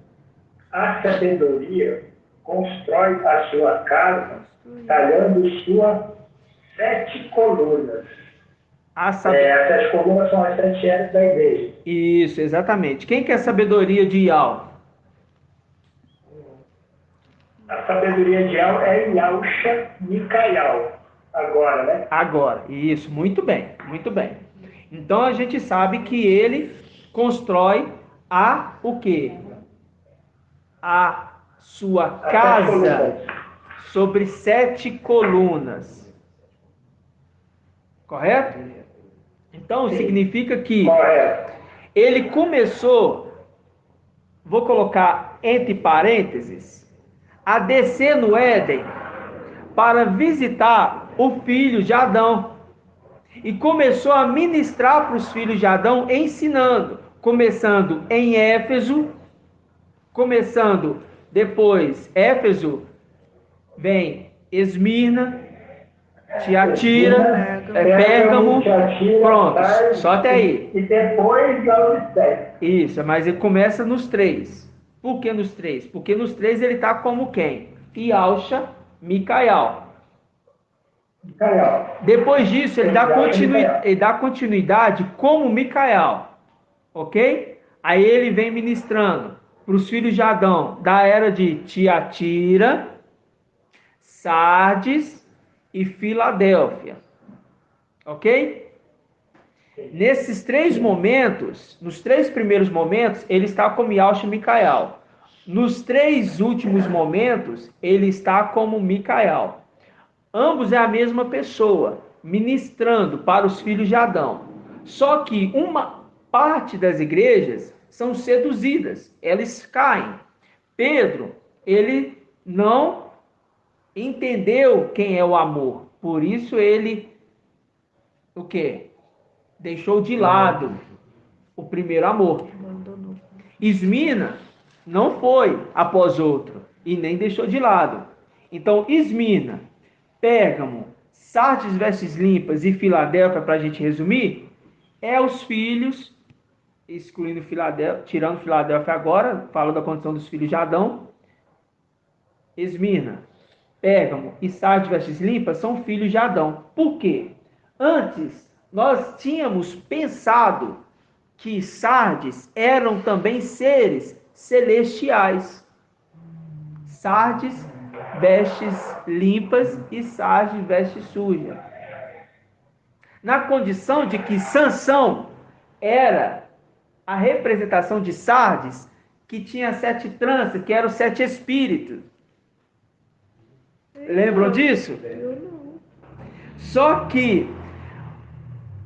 A sabedoria constrói a sua casa, talhando suas 7 colunas. As 7 colunas são as 7 eras da igreja. Isso, exatamente. Quem que é a sabedoria de Yahweh? A sabedoria de Yahweh é Yahshua Micael. Agora, né? Agora, isso, muito bem, muito bem. Então a gente sabe que ele constrói o quê? A sua casa sobre 7 colunas. Correto? Então significa que ele começou, vou colocar entre parênteses, a descer no Éden para visitar o filho de Adão. E começou a ministrar para os filhos de Adão, ensinando, começando em Éfeso, depois Éfeso, vem Esmirna, Tiatira, Pérgamo, pronto, só até aí. E depois Laodiceia. Isso, mas ele começa nos 3. Por que nos 3? Porque nos 3 ele está como quem? Yahshua Micael. Depois disso, ele dá continuidade como Micael. Ok? Aí ele vem ministrando para os filhos de Adão da era de Tiatira, Sardes e Filadélfia. Ok? Nesses 3 momentos, nos 3 primeiros momentos, ele está como Yahshua Micael. Nos 3 últimos momentos, ele está como Micael. Ambos é a mesma pessoa, ministrando para os filhos de Adão. Só que uma parte das igrejas são seduzidas, eles caem. Pedro, ele não entendeu quem é o amor. Por isso ele, o quê? Deixou de lado o primeiro amor. Esmirna não foi após outro e nem deixou de lado. Então, Esmirna, Pérgamo, Sardes, vestes limpas e Filadélfia, para a gente resumir, é os filhos, excluindo Filadélfia, tirando Filadélfia agora, fala da condição dos filhos de Adão. Esmirna, Pérgamo e Sardes, vestes limpas são filhos de Adão. Por quê? Antes, nós tínhamos pensado que Sardes eram também seres celestiais. Sardes, vestes limpas e Sardes, vestes sujas. Na condição de que Sansão era a representação de Sardes, que tinha 7 tranças, que eram 7 espíritos. Lembram disso? Só que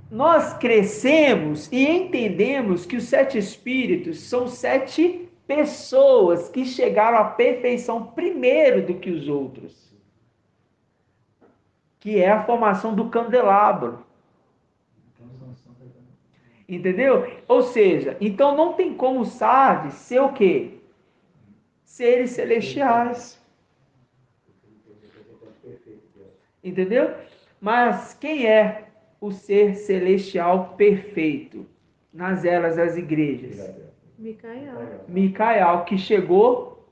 nós crescemos e entendemos que os 7 espíritos são 7 pessoas que chegaram à perfeição primeiro do que os outros, que é a formação do candelabro. Entendeu? Ou seja, então não tem como Sardes ser o quê? Seres celestiais. Entendeu? Mas quem é o ser celestial perfeito nas eras das igrejas? Micael, que chegou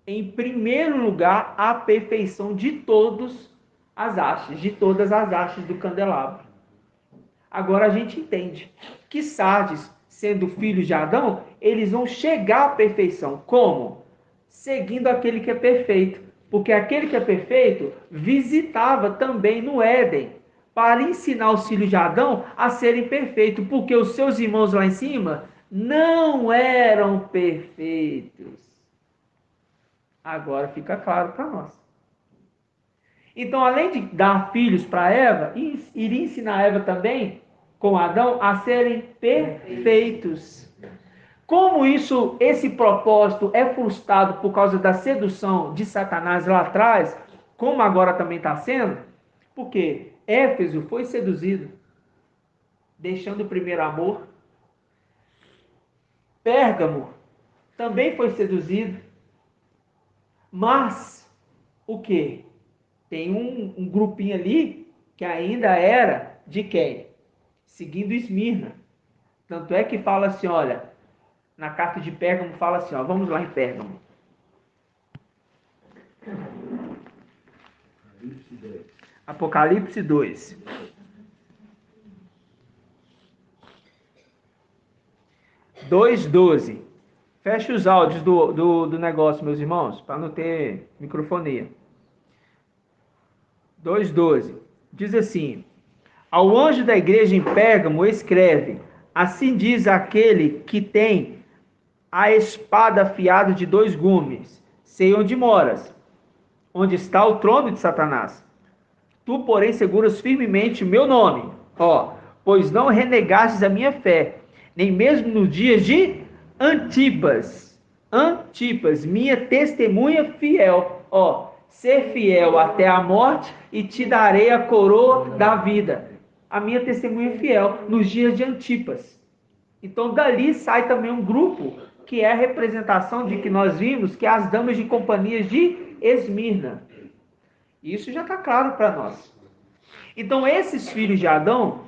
em primeiro lugar à perfeição de todas as hastes do candelabro. Agora a gente entende que Sardes, sendo filhos de Adão, eles vão chegar à perfeição. Como? Seguindo aquele que é perfeito. Porque aquele que é perfeito visitava também no Éden para ensinar os filhos de Adão a serem perfeitos. Porque os seus irmãos lá em cima não eram perfeitos. Agora fica claro para nós. Então, além de dar filhos para Eva, iria ensinar Eva também, com Adão, a serem perfeitos. Como esse propósito é frustrado por causa da sedução de Satanás lá atrás, como agora também está sendo, porque Éfeso foi seduzido, deixando o primeiro amor. Pérgamo também foi seduzido. Mas, o quê? Tem um grupinho ali que ainda era de quem? Seguindo Esmirna. Tanto é que fala assim, olha, na carta de Pérgamo fala assim, ó, vamos lá em Pérgamo. Apocalipse 2. 2:12. Feche os áudios do negócio, meus irmãos, para não ter microfonia. 2:12. Diz assim: ao anjo da igreja em Pérgamo escreve: assim diz aquele que tem a espada afiada de 2 gumes. Sei onde moras, onde está o trono de Satanás. Tu, porém, seguras firmemente o meu nome, pois não renegastes a minha fé, nem mesmo nos dias de Antipas, minha testemunha fiel, ser fiel até a morte e te darei a coroa da vida. A minha testemunha fiel nos dias de Antipas. Então dali sai também um grupo que é a representação de que nós vimos, que é as damas de companhias de Esmirna. Isso já está claro para nós. Então esses filhos de Adão,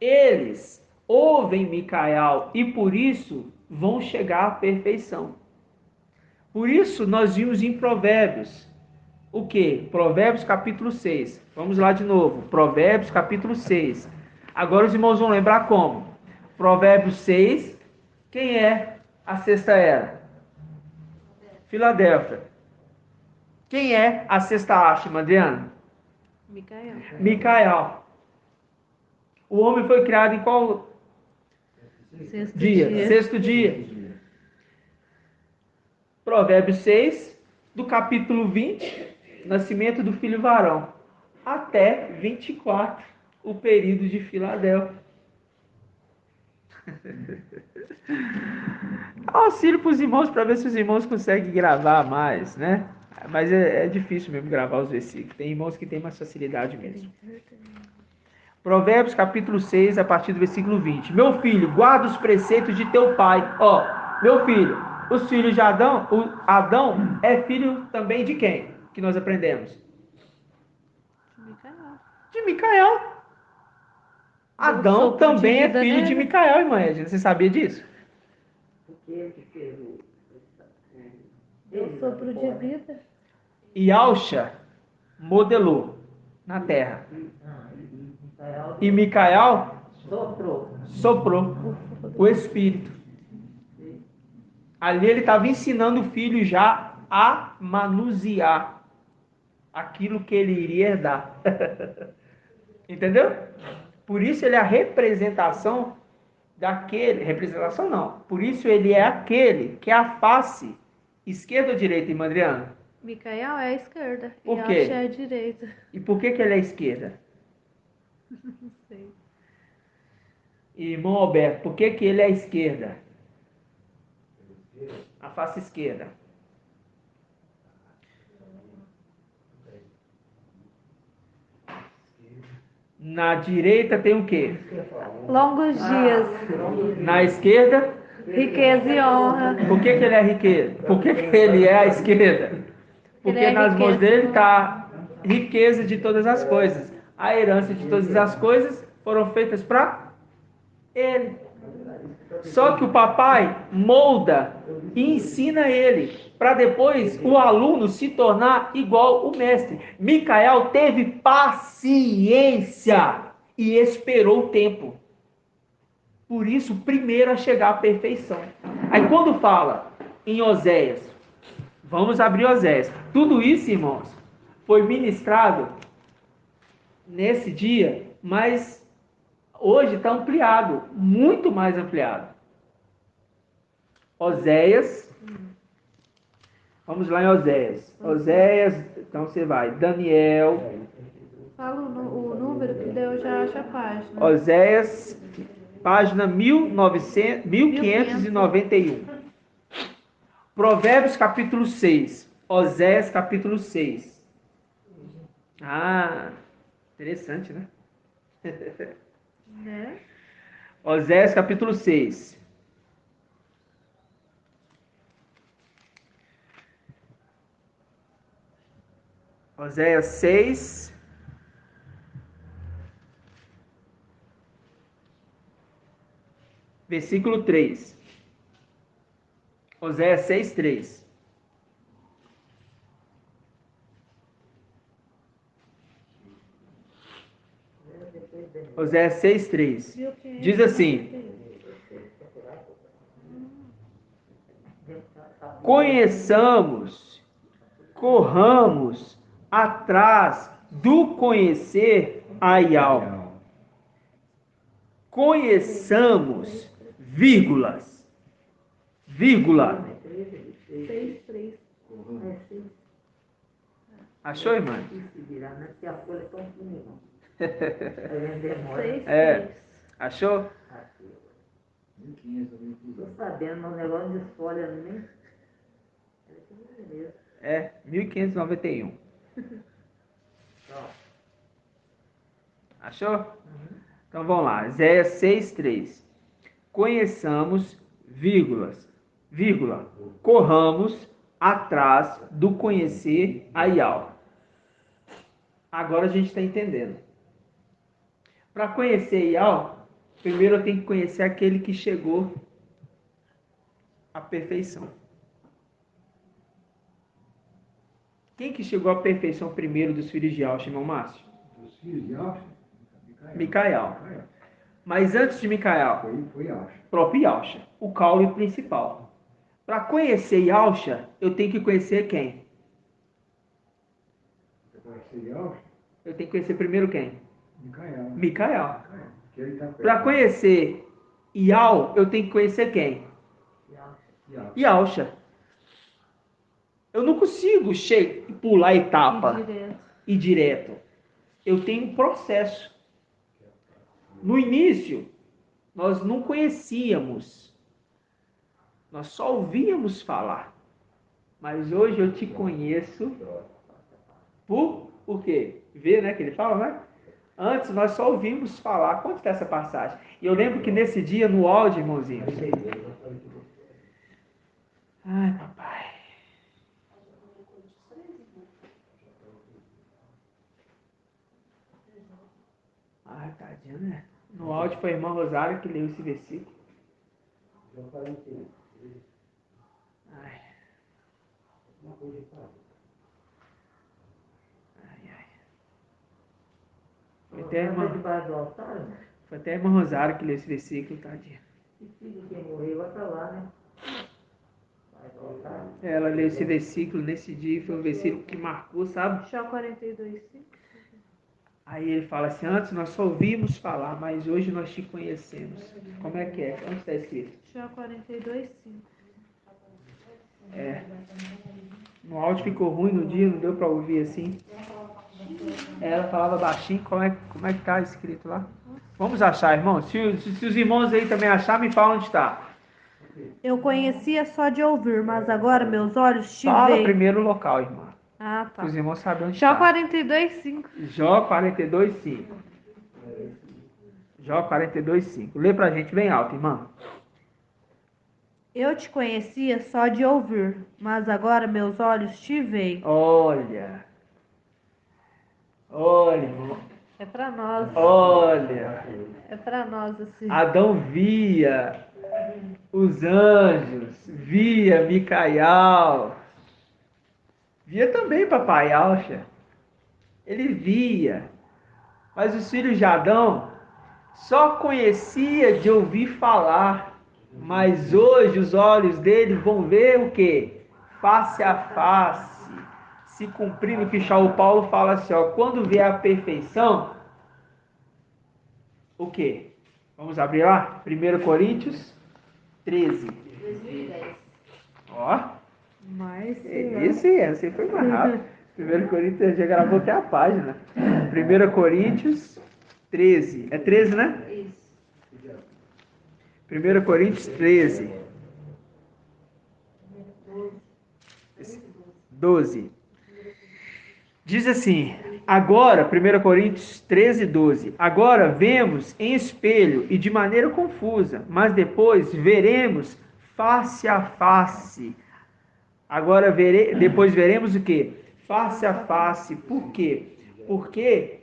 eles ouvem Micael e por isso vão chegar à perfeição. Por isso nós vimos em Provérbios, o que? Provérbios capítulo 6. Vamos lá de novo. Provérbios capítulo 6. Agora os irmãos vão lembrar como? Provérbios 6. Quem é a sexta era? Filadélfia. Quem é a sexta haste, Adriana? Micael. O homem foi criado em qual dia? Sexto dia. Provérbios 6, do capítulo 20, nascimento do filho varão, até 24, o período de Filadélfia. Auxílio para os irmãos, para ver se os irmãos conseguem gravar mais, né? Mas é difícil mesmo gravar os versículos. Tem irmãos que têm mais facilidade mesmo. Provérbios capítulo 6, a partir do versículo 20. Meu filho, guarda os preceitos de teu pai. Meu filho, os filhos de Adão, Adão é filho também de quem? Que nós aprendemos? De Micael. Adão também é filho de Micael, irmã Edna. Você sabia disso? Porque ele fez o sopro de vida. E Alxa modelou na terra. E Micael soprou o Espírito. Ali ele estava ensinando o filho já a manusear aquilo que ele iria herdar. Entendeu? Por isso ele é a representação daquele. Representação não. Por isso ele é aquele que é a face esquerda ou direita, irmã Adriana? Micael é a esquerda. Por e quê? Alxa é a direita. E por que ele é a esquerda? Não sei. Irmão Alberto, por que ele é a esquerda? A face esquerda. Na direita tem o quê? Longos dias, Na esquerda? riqueza e honra. Por que ele é riqueza? Por que ele é a esquerda? Porque Ele é nas mãos riqueza. dele está riqueza de todas as coisas. A herança de todas as coisas foram feitas para ele. Só que o papai molda e ensina ele, para depois o aluno se tornar igual o mestre. Micael teve paciência e esperou o tempo. Por isso, primeiro a chegar à perfeição. Aí quando fala em Oséias, vamos abrir Oséias. Tudo isso, irmãos, foi ministrado nesse dia, mas hoje está ampliado, muito mais ampliado. Oséias, vamos lá em Oséias. Oséias, então você vai, Daniel. Fala o número que deu, já acha a página. Oséias, página 1591. Provérbios capítulo 6. Oséias capítulo 6. Ah, interessante, né? Né? Oséias capítulo 6. Oséias 6. Versículo 3. Oséias 6, 3. Oséias 6, 3. Diz assim: conheçamos, corramos atrás do conhecer a Yahweh. Conheçamos, vírgulas, vírgula. 6,3. Achou, irmã? Porque a folha é tão fininha. É. Achou? Estou sabendo, mas o negócio de folha nem. É, 1591. Achou? Então vamos lá. Oséias 6, 3. Conheçamos, vírgulas, vírgula, corramos atrás do conhecer a Yahweh. Agora a gente está entendendo. Para conhecer Yahweh, primeiro eu tenho que conhecer aquele que chegou à perfeição. Quem que chegou à perfeição primeiro dos filhos de Yahweh, irmão Márcio? Dos filhos de Yahweh? Micael. Mas antes de Micael, Foi Yahweh. próprio Yahweh, o caule principal. Para conhecer Yahweh, eu tenho que conhecer quem? Você conhece Yahweh? Eu tenho que conhecer primeiro quem? Micael. Micael. Que ele tá perto. Para conhecer Yahweh, eu tenho que conhecer quem? Yahweh. Eu não consigo pular etapa e direto. Eu tenho um processo. No início, nós não conhecíamos. Nós só ouvíamos falar. Mas hoje eu te conheço por quê? Vê, né, que ele fala, né? Antes nós só ouvimos falar. Quanto está essa passagem? E eu lembro que nesse dia, no áudio, irmãozinhos. Ai, papai. Ai, tadinho, né? No áudio foi a irmã Rosário que leu esse versículo. Ai. Ai, ai. Foi até a irmã Rosário que leu esse versículo, tadinha. E filho que morreu vai pra lá, né? Ela leu esse versículo nesse dia e foi um versículo que marcou, sabe? Jó 42, 5. Aí ele fala assim, antes nós só ouvimos falar, mas hoje nós te conhecemos. Como é que é? Onde está escrito? Jó 42, 5. É. No áudio ficou ruim no dia, não deu para ouvir assim. Ela falava baixinho, como é que está escrito lá? Vamos achar, irmãos. Se os irmãos aí também acharem, me falam onde está. Eu conhecia só de ouvir, mas agora meus olhos te Fala veem. primeiro o local, irmã. Ah, tá. Os irmãos sabem onde Jó está. 42, 5. Jó 42, 5. Jó 42:5. Lê pra gente bem alto, irmã. Eu te conhecia só de ouvir, mas agora meus olhos te veem. Olha, irmão. É pra nós. Olha. É pra nós assim. Adão via os anjos, via Micael, via também papai Alcha. Ele via, mas os filhos de Adão só conhecia de ouvir falar, mas hoje os olhos deles vão ver o quê? Face a face, se cumprindo o que Paulo fala assim, ó, quando vier a perfeição, o quê? Vamos abrir lá? 1 Coríntios 13. 2010. Ó. Mas Esse foi mais rápido. 1 Coríntios, já gravou até a página. 1 Coríntios 13. É 13, né? Isso. 1 Coríntios 13. 12. Diz assim, agora, 1 Coríntios 13, 12. Agora vemos em espelho e de maneira confusa, mas depois veremos face a face. Agora depois veremos o quê? Face a face. Por quê? Porque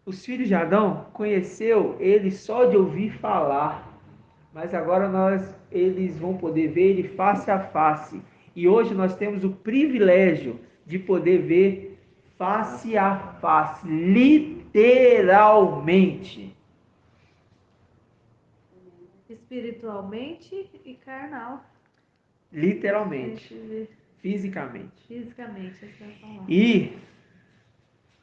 os filhos de Adão conheceu ele só de ouvir falar, mas agora eles vão poder ver ele face a face. E hoje nós temos o privilégio de poder ver face a face, literalmente. espiritualmente e carnal. Literalmente. Fisicamente. Fisicamente, essa é a palavra. E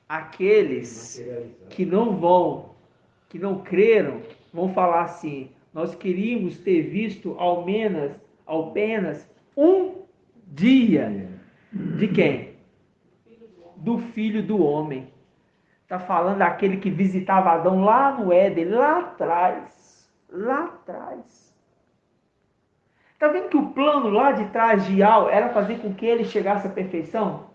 aqueles que não creram, vão falar assim, nós queríamos ter visto apenas um dia. De quem? Do Filho do Homem. Está falando daquele que visitava Adão lá no Éden, lá atrás. Lá atrás. Está vendo que o plano lá de trás de Al era fazer com que ele chegasse à perfeição?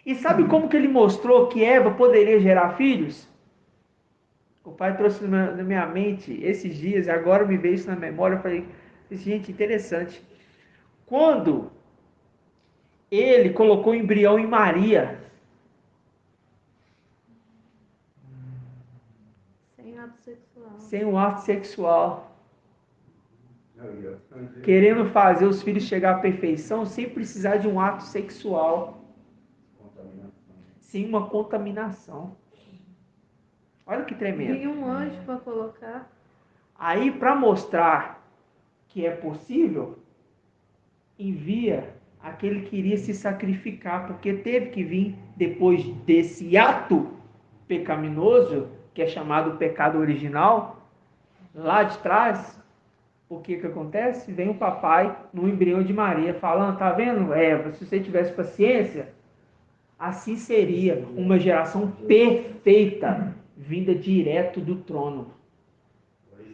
E sabe como que ele mostrou que Eva poderia gerar filhos? O pai trouxe na minha mente esses dias, e agora me veio isso na memória, eu falei, gente, interessante. Quando ele colocou o embrião em Maria, Sem ato sexual. sem um ato sexual, querendo fazer os filhos chegar à perfeição sem precisar de um ato sexual, sem uma contaminação. Olha que tremendo. Tem um anjo para colocar. Aí, para mostrar que é possível, envia aquele que iria se sacrificar, porque teve que vir depois desse ato pecaminoso, que é chamado pecado original, lá de trás. O que acontece? Vem o papai no embrião de Maria falando, tá vendo, Eva, se você tivesse paciência, assim seria uma geração perfeita, vinda direto do trono.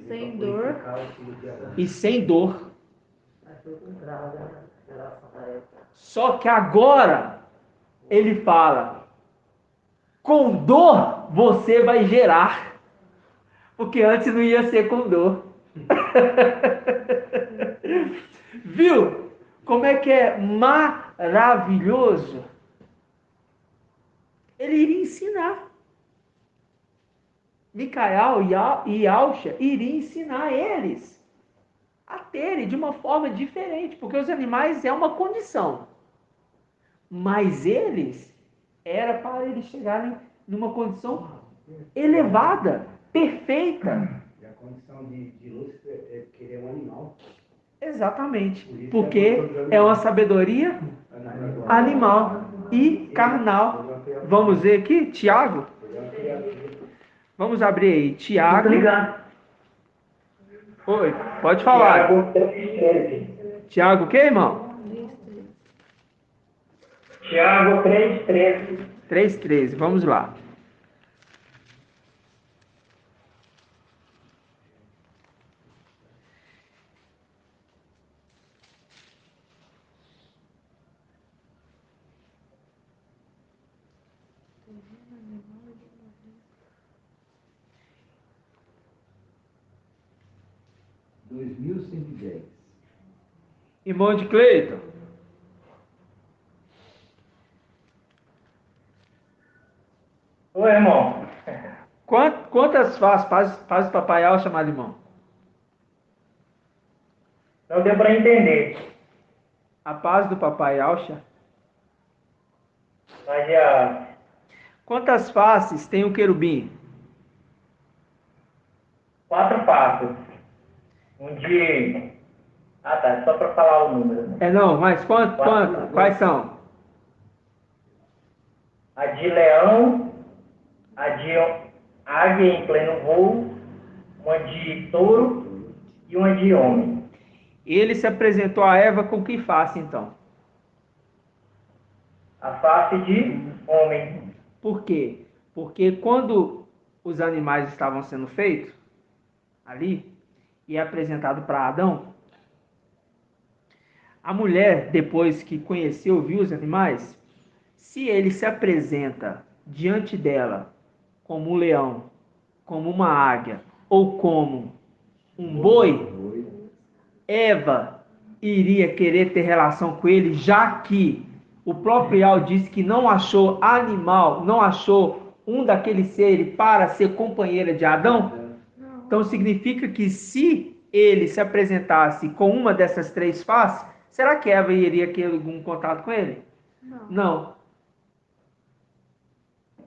Sem dor. E sem dor. Só que agora ele fala, com dor você vai gerar. Porque antes não ia ser com dor. Viu? Como é que é maravilhoso? Ele iria ensinar. Micael e Alcha iria ensinar eles a terem de uma forma diferente, porque os animais é uma condição, mas eles era para eles chegarem numa condição elevada, perfeita. E a condição de Lúcifer é querer um animal. Exatamente, porque é uma sabedoria animal e carnal. Vamos ver aqui, Tiago? Vamos abrir aí, Tiago. Oi, pode falar. Tiago 3,13. Tiago o que, irmão? Tiago 3,13. 3,13, vamos lá. 2110. Irmão de Cleiton. Oi, irmão. Quantas faz o Papai Al chamado irmão? Não deu para entender. A paz do Papai Alcha. Mas Quantas faces tem o querubim? 4 passos. Um de... Ah, tá. Só para falar o número. Né? Não, mas quais são? A de leão, a de águia em pleno voo, uma de touro e uma de homem. Ele se apresentou a Eva com que face, então? A face de homem. Por quê? Porque quando os animais estavam sendo feitos, ali, e é apresentado para Adão, a mulher, depois que conheceu, viu os animais, se ele se apresenta diante dela como um leão, como uma águia, ou como um boi, Eva iria querer ter relação com ele, já que o próprio Al disse que não achou animal, não achou um daqueles seres para ser companheira de Adão. Então significa que se ele se apresentasse com uma dessas 3 faces, será que Eva iria querer algum contato com ele? Não.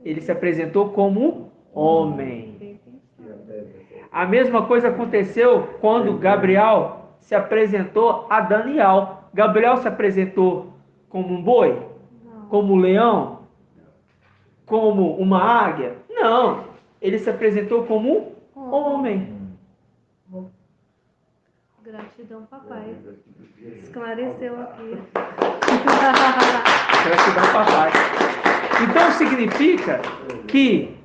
Ele se apresentou como homem. A mesma coisa aconteceu quando Gabriel se apresentou a Daniel. Gabriel se apresentou como um boi? Como um leão? Como uma águia? Não. Ele se apresentou como um homem. Gratidão, papai. Esclareceu aqui. Gratidão, papai. Então significa que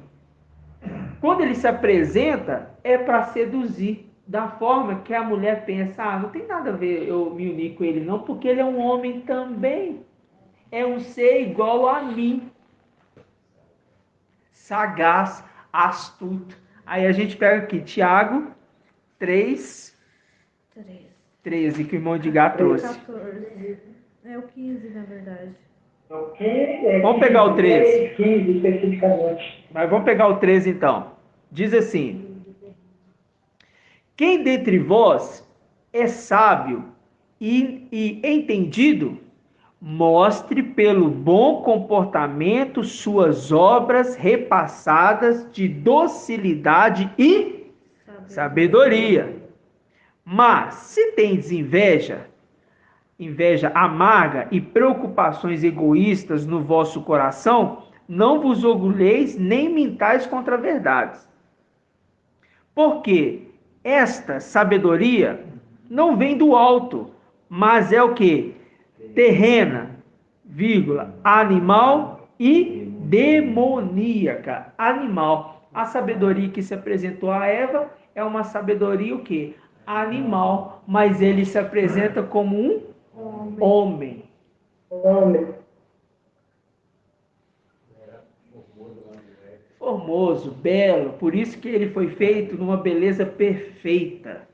quando ele se apresenta é para seduzir, da forma que a mulher pensa, não tem nada a ver eu me unir com ele não, porque ele é um homem também, é um ser igual a mim, sagaz, astuto. Aí a gente pega aqui Tiago 3:13, que o irmão de Gá trouxe. 14. É o 15, na verdade. Vamos pegar o 13. 15 especificamente. Mas vamos pegar o 13 então. Diz assim: quem dentre vós é sábio e entendido, mostre pelo bom comportamento suas obras repassadas de docilidade e sabedoria. Mas se tens inveja amarga e preocupações egoístas no vosso coração, não vos orgulheis nem mintais contra verdades. Porque esta sabedoria não vem do alto, mas é o que? Terrena, animal e demoníaca. Animal. A sabedoria que se apresentou a Eva é uma sabedoria o quê? Animal, mas ele se apresenta como um homem. Formoso, belo, por isso que ele foi feito numa beleza perfeita.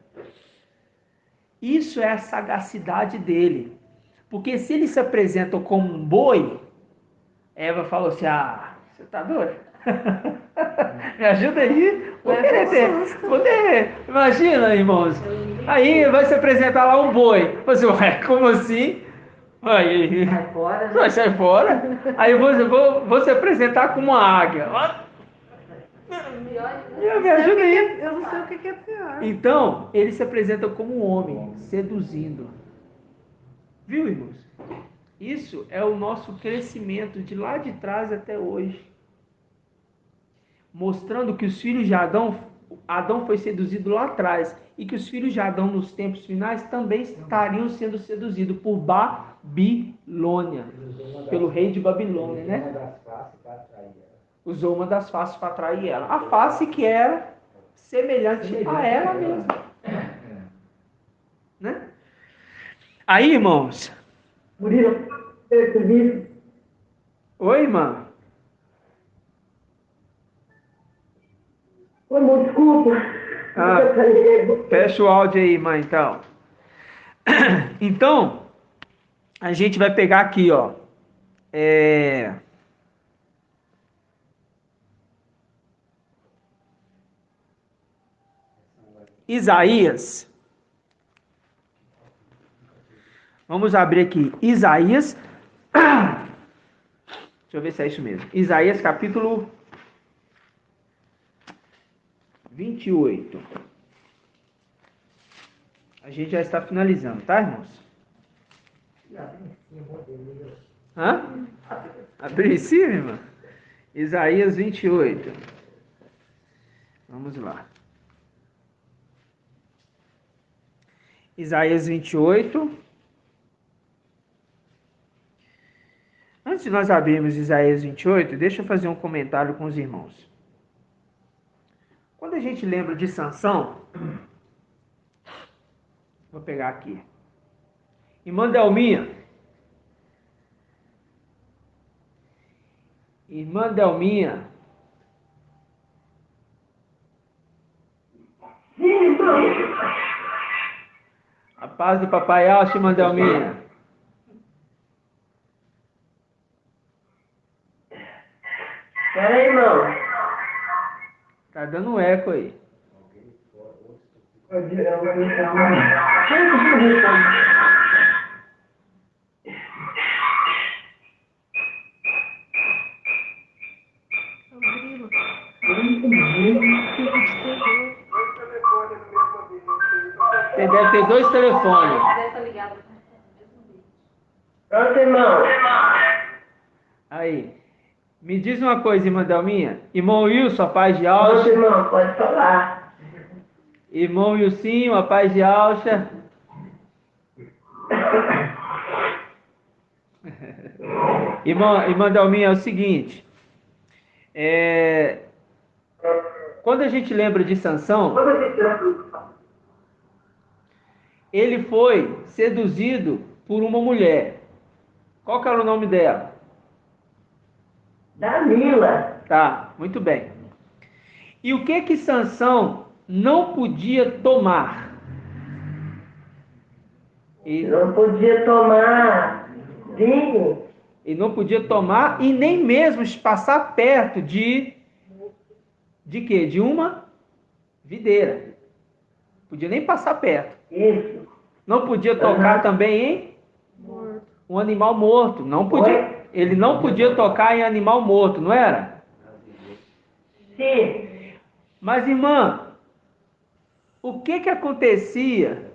Isso é a sagacidade dele. Porque se ele se apresenta como um boi, Eva falou assim, você tá doido? Me ajuda aí. Imagina, irmãos. Aí vai se apresentar lá um boi. Você vai, como assim? Aí, vai sair fora. Aí vou se apresentar como uma águia. Me ajuda aí. Eu não sei o que é pior. Então, ele se apresenta como um homem, seduzindo. Viu, irmãos? Isso é o nosso crescimento de lá de trás até hoje. Mostrando que os filhos de Adão foi seduzido lá atrás. E que os filhos de Adão nos tempos finais também estariam sendo seduzidos por Babilônia. Pelo rei de Babilônia, né? Usou uma das faces para atrair ela. A face que era semelhante a ela mesma. Né? Aí, irmãos. Murilo, Oi, irmã. Ô, irmão, desculpa. Ah, fecha o áudio aí, mãe, então. Então, a gente vai pegar aqui, ó. Isaías. Vamos abrir aqui Isaías. Deixa eu ver se é isso mesmo. Isaías capítulo 28. A gente já está finalizando, tá, irmãos? Hã? Abrir em cima, irmão? Isaías 28. Vamos lá. Isaías 28. Antes de nós abrirmos Isaías 28, deixa eu fazer um comentário com os irmãos. Quando a gente lembra de Sansão, vou pegar aqui. Irmã Delminha. Irmã Delminha. A paz do Papai Alto, irmã Delminha. Pera aí, irmão. Tá dando eco aí. Você deve ter 2 telefones. Pronto, irmão. Aí. Me diz uma coisa, irmã Delminha. Irmão Wilson, a paz de Alcha. Pronto, irmão, pode falar. Irmão Wilson, a paz de Alcha. Irmã Delminha, é o seguinte. Quando a gente lembra de Sansão, ele foi seduzido por uma mulher. Qual que era o nome dela? Dalila. Tá, muito bem. E o que Sansão não podia tomar? Não podia tomar vinho. E não podia tomar e nem mesmo passar perto de quê? De uma videira. Podia nem passar perto. Isso. Não podia tocar também em um animal morto. Não podia. Oi? Ele não podia tocar em animal morto, não era? Sim. Mas, irmã, o que acontecia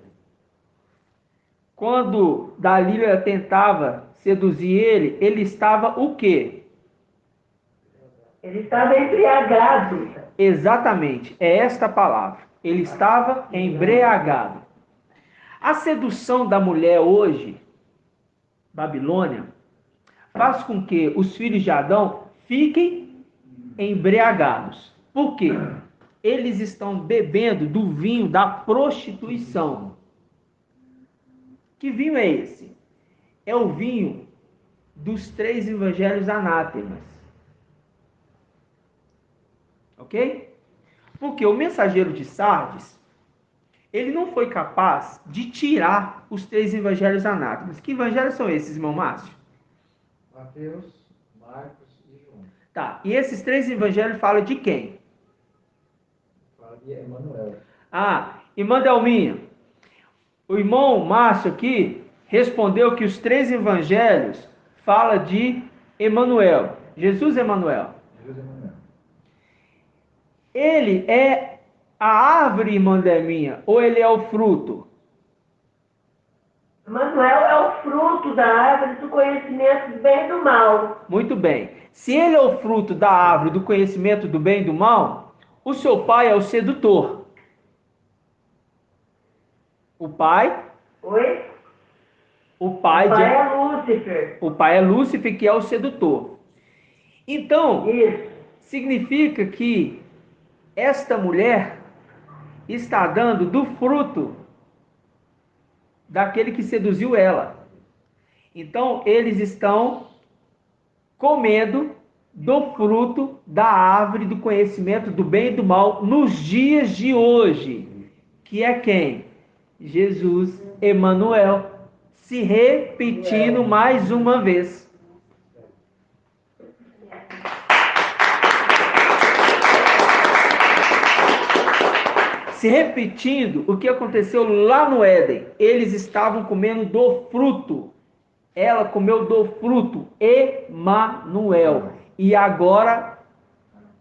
quando Dalila tentava seduzir ele? Ele estava o quê? Ele estava embriagado. Exatamente, é esta a palavra. Ele estava embriagado. A sedução da mulher hoje, Babilônia, faz com que os filhos de Adão fiquem embriagados. Por quê? Eles estão bebendo do vinho da prostituição. Que vinho é esse? É o vinho dos 3 evangelhos anátemas. Ok? Porque o mensageiro de Sardes, ele não foi capaz de tirar os 3 evangelhos anátemas. Que evangelhos são esses, irmão Márcio? Mateus, Marcos e João. Tá, e esses 3 evangelhos falam de quem? Fala de Emanuel. Irmã Delminha, o irmão Márcio aqui respondeu que os 3 evangelhos falam de Emanuel, Jesus Emanuel. Jesus Emanuel. Ele é a árvore, irmã Delminha, ou ele é o fruto? Emanuel é o fruto da árvore do conhecimento do bem e do mal. Muito bem. Se ele é o fruto da árvore do conhecimento do bem e do mal, o seu pai é o sedutor. O pai? Oi? O pai é Lúcifer. O pai é Lúcifer, que é o sedutor. Então, Isso. significa que esta mulher está dando do fruto daquele que seduziu ela. Então, eles estão comendo do fruto da árvore do conhecimento do bem e do mal nos dias de hoje. Que é quem? Jesus, Emanuel, se repetindo mais uma vez. Se repetindo o que aconteceu lá no Éden. Eles estavam comendo do fruto. Ela comeu do fruto, Emanuel. E agora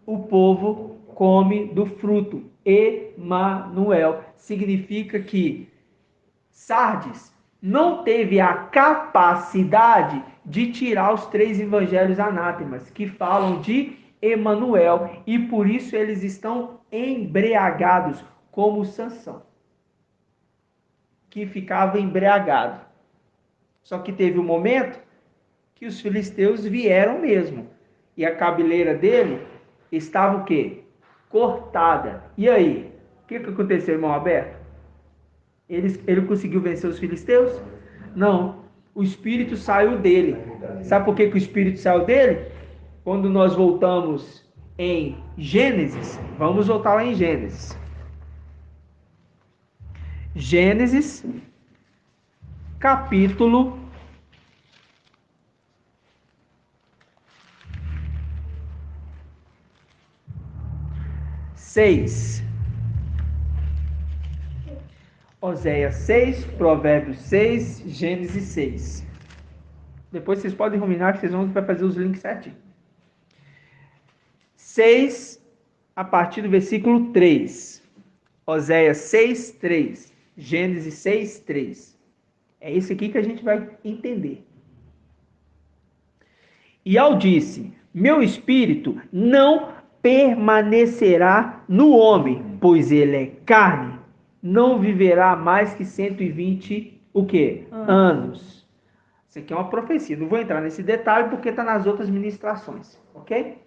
o povo come do fruto, Emanuel. Significa que Sardes não teve a capacidade de tirar os 3 evangelhos anátemas que falam de Emanuel, e por isso eles estão embriagados, como Sansão, que ficava embriagado. Só que teve um momento que os filisteus vieram mesmo, e a cabeleira dele estava o quê? Cortada. E aí? O que aconteceu, irmão Alberto? Ele conseguiu vencer os filisteus? Não. O espírito saiu dele. Sabe por que o espírito saiu dele? Quando nós voltamos em Gênesis, vamos voltar lá em Gênesis. Gênesis, capítulo 6. Oséias 6, Provérbios 6, Gênesis 6. Depois vocês podem ruminar que vocês vão fazer os links certinho. 6, a partir do versículo 3. Oséias 6, 3. Gênesis 6, 3. É esse aqui que a gente vai entender. E ao disse, meu espírito não permanecerá no homem, pois ele é carne, não viverá mais que 120, o quê? Anos. Isso aqui é uma profecia, não vou entrar nesse detalhe porque está nas outras ministrações, ok?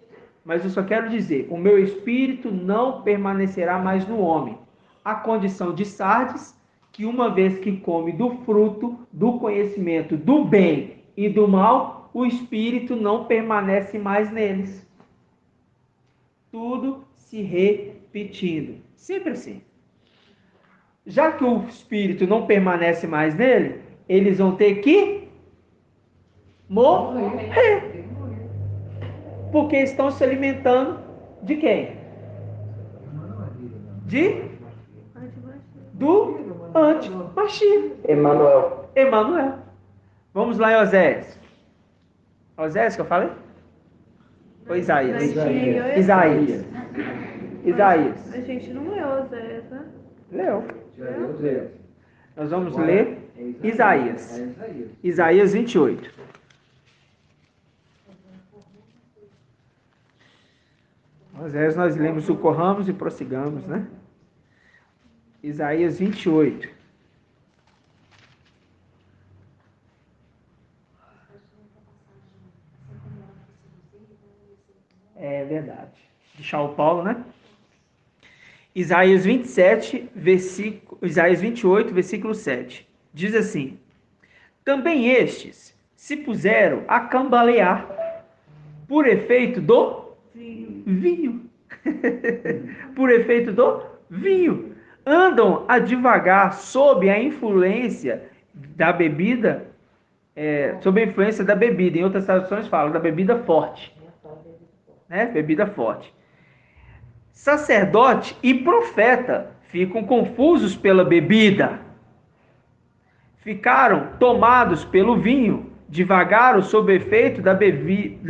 Mas eu só quero dizer, o meu espírito não permanecerá mais no homem. A condição de Sardes, que uma vez que come do fruto, do conhecimento do bem e do mal, o espírito não permanece mais neles. Tudo se repetindo. Sempre assim. Já que o espírito não permanece mais nele, eles vão ter que morrer. Porque estão se alimentando de quem? Do anti-Mashiach. Emanuel. Vamos lá em Oséias. Oséias que eu falei? Ou Isaías? Isaías. A gente não leu Oséias, né? Leu. Nós vamos ler Isaías. Isaías 28. Oséias nós lemos, socorramos e prossigamos, né? Isaías 28. É verdade. De São Paulo, né? Isaías 28, versículo 7. Diz assim: também estes se puseram a cambalear por efeito do vinho. Por efeito do vinho. Andam a divagar sob a influência da bebida, sob a influência da bebida. Em outras traduções falam da bebida forte. Né? Bebida forte. Sacerdote e profeta ficam confusos pela bebida. Ficaram tomados pelo vinho, divagaram sob o efeito da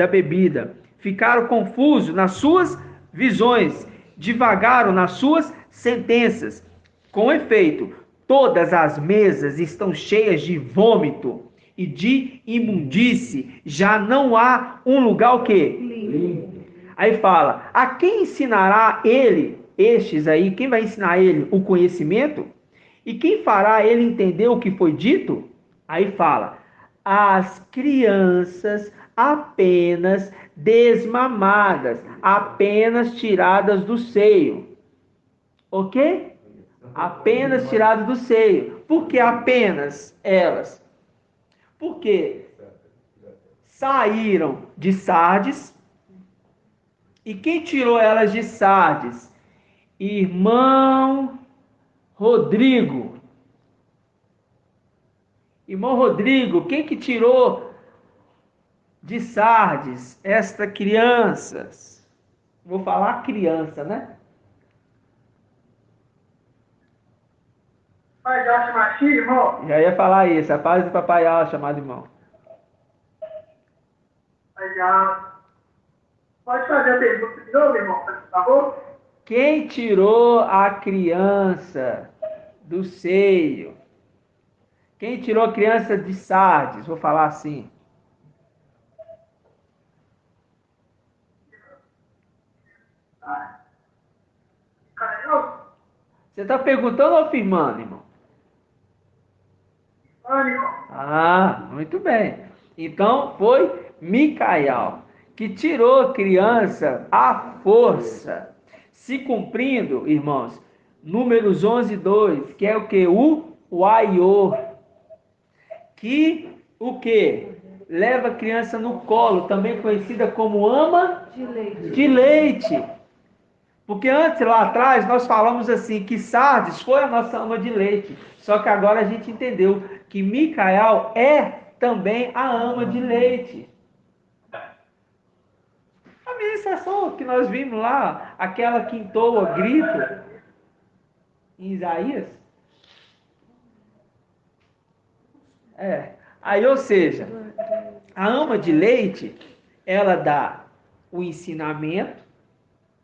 bebida. Ficaram confusos nas suas visões, divagaram nas suas sentenças. Com efeito, todas as mesas estão cheias de vômito e de imundície. Já não há um lugar o quê? Limpo. Aí fala, a quem ensinará ele, estes aí, quem vai ensinar ele o conhecimento? E quem fará ele entender o que foi dito? Aí fala, as crianças apenas desmamadas, apenas tiradas do seio. Ok? Apenas tiradas do seio. Por que apenas elas? Porque saíram de Sardes, E quem tirou elas de Sardes? Irmão Rodrigo. Irmão Rodrigo, quem que tirou de Sardes esta crianças? Vou falar criança, né? Pai Jorge Machia, irmão. Já ia falar isso, a paz do papai Al, chamado irmão. Legal. Pode fazer a pergunta de novo, irmão, por favor? Quem tirou a criança do seio? Quem tirou a criança de Sardes? Vou falar assim. Você está perguntando ou afirmando, irmão? Ah, muito bem. Então foi Micael, que tirou a criança à força, se cumprindo, irmãos, Números 11:2, que é o que? O aiô, que o que? Leva a criança no colo, também conhecida como ama de leite. Porque antes, lá atrás, nós falamos assim, que Sardes foi a nossa ama de leite. Só que agora a gente entendeu que Micael é também a ama de leite. A ministração que nós vimos lá, aquela que entoa grito em Isaías. Aí, ou seja, a ama de leite, ela dá o ensinamento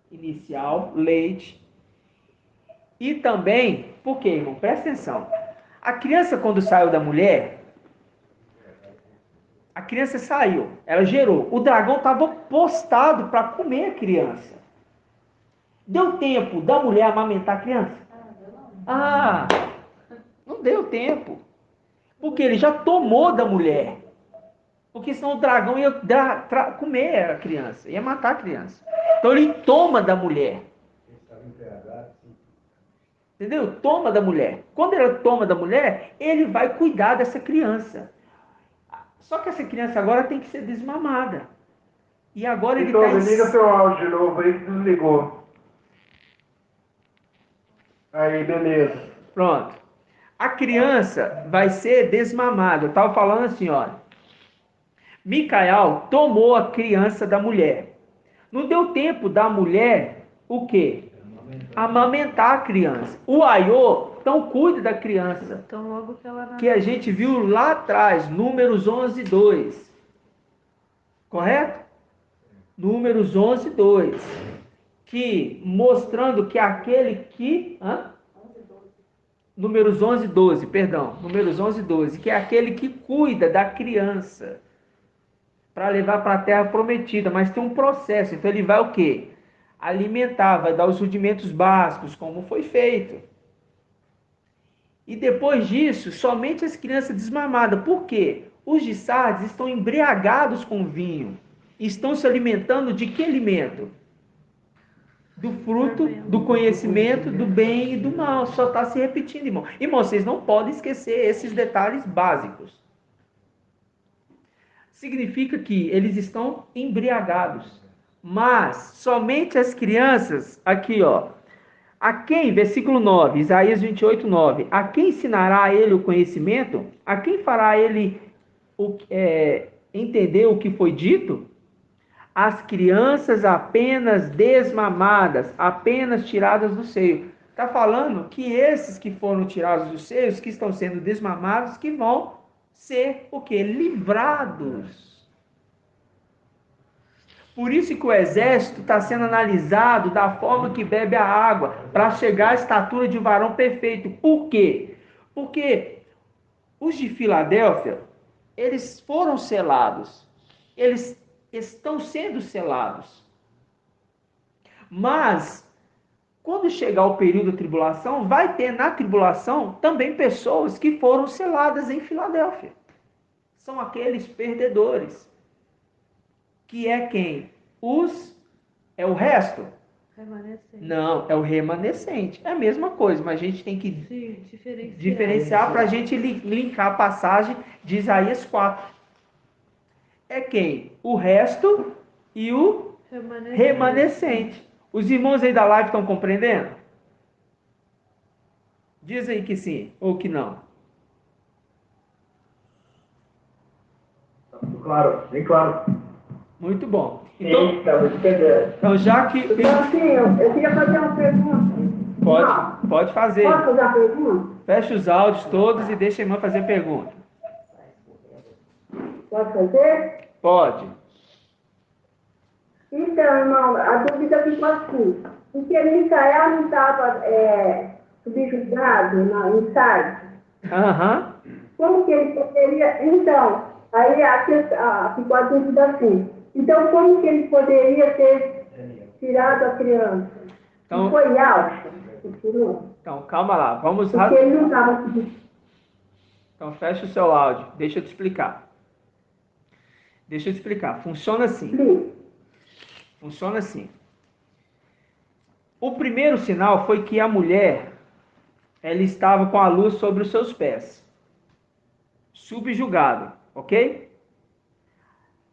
inicial, leite, e também, por quê, irmão? Presta atenção. A criança, quando saiu da mulher, a criança saiu, ela gerou. O dragão estava postado para comer a criança. Deu tempo da mulher amamentar a criança? Não deu tempo. Porque ele já tomou da mulher. Porque senão o dragão ia comer a criança, ia matar a criança. Então ele toma da mulher. Entendeu? Toma da mulher. Quando ele toma da mulher, ele vai cuidar dessa criança. Só que essa criança agora tem que ser desmamada. E agora ele está... Liga seu áudio de novo aí que desligou. Aí, beleza. Pronto. A criança vai ser desmamada. Eu estava falando assim, olha. Micael tomou a criança da mulher. Não deu tempo da mulher, o quê? Amamentar a criança. O aiô, então cuida da criança. Então logo que ela Que a gente viu lá atrás, Números 11:2. Correto? Números 11:2. Que mostrando que aquele que... Números 11:12, perdão. Números 11:12. Que é aquele que cuida da criança. Para levar para a terra prometida, mas tem um processo. Então ele vai o quê? Alimentar, vai dar os rudimentos básicos, como foi feito. E depois disso, somente as crianças desmamadas. Por quê? Os de Sardes estão embriagados com vinho. Estão se alimentando de que alimento? Do fruto, do conhecimento, do bem e do mal. Só está se repetindo, irmão. Irmão, vocês não podem esquecer esses detalhes básicos. Significa que eles estão embriagados. Mas somente as crianças, aqui ó, a quem, versículo 9, Isaías 28:9, a quem ensinará a ele o conhecimento? A quem fará ele entender o que foi dito? As crianças apenas desmamadas, apenas tiradas do seio. Está falando que esses que foram tirados dos seios, que estão sendo desmamados, que vão ser o quê? Livrados. Por isso que o exército está sendo analisado da forma que bebe a água, para chegar à estatura de um varão perfeito. Por quê? Porque os de Filadélfia, eles foram selados. Eles estão sendo selados. Mas, quando chegar o período da tribulação, vai ter na tribulação também pessoas que foram seladas em Filadélfia. São aqueles perdedores. Que é quem? É o resto? Remanescente. Não, é o remanescente. É a mesma coisa, mas a gente tem que diferenciar para a gente linkar a passagem de Isaías 4. É quem? O resto e o Remanescente. Os irmãos aí da live estão compreendendo? Diz aí que sim ou que não. Claro, bem claro. Muito bom. Então, Sim, tá muito entendendo. então já que... Então, assim, eu queria fazer uma pergunta. Pode fazer. Posso fazer uma pergunta? Fecha os áudios todos e deixa a irmã fazer a pergunta. Pode fazer? Pode. Então, irmão, a dúvida ficou assim. Porque Micael não estava subjugado em Sardes? Aham. Como que ele poderia... Então, aí ficou a dúvida assim. Então, como que ele poderia ter tirado a criança? Então, não foi Alfa que tirou? Então, calma lá. Vamos... Porque ele não estava subjugado. Então, fecha o seu áudio. Deixa eu te explicar. Funciona assim. Sim. Funciona assim. O primeiro sinal foi que a mulher, ela estava com a luz sobre os seus pés. Subjugada, ok?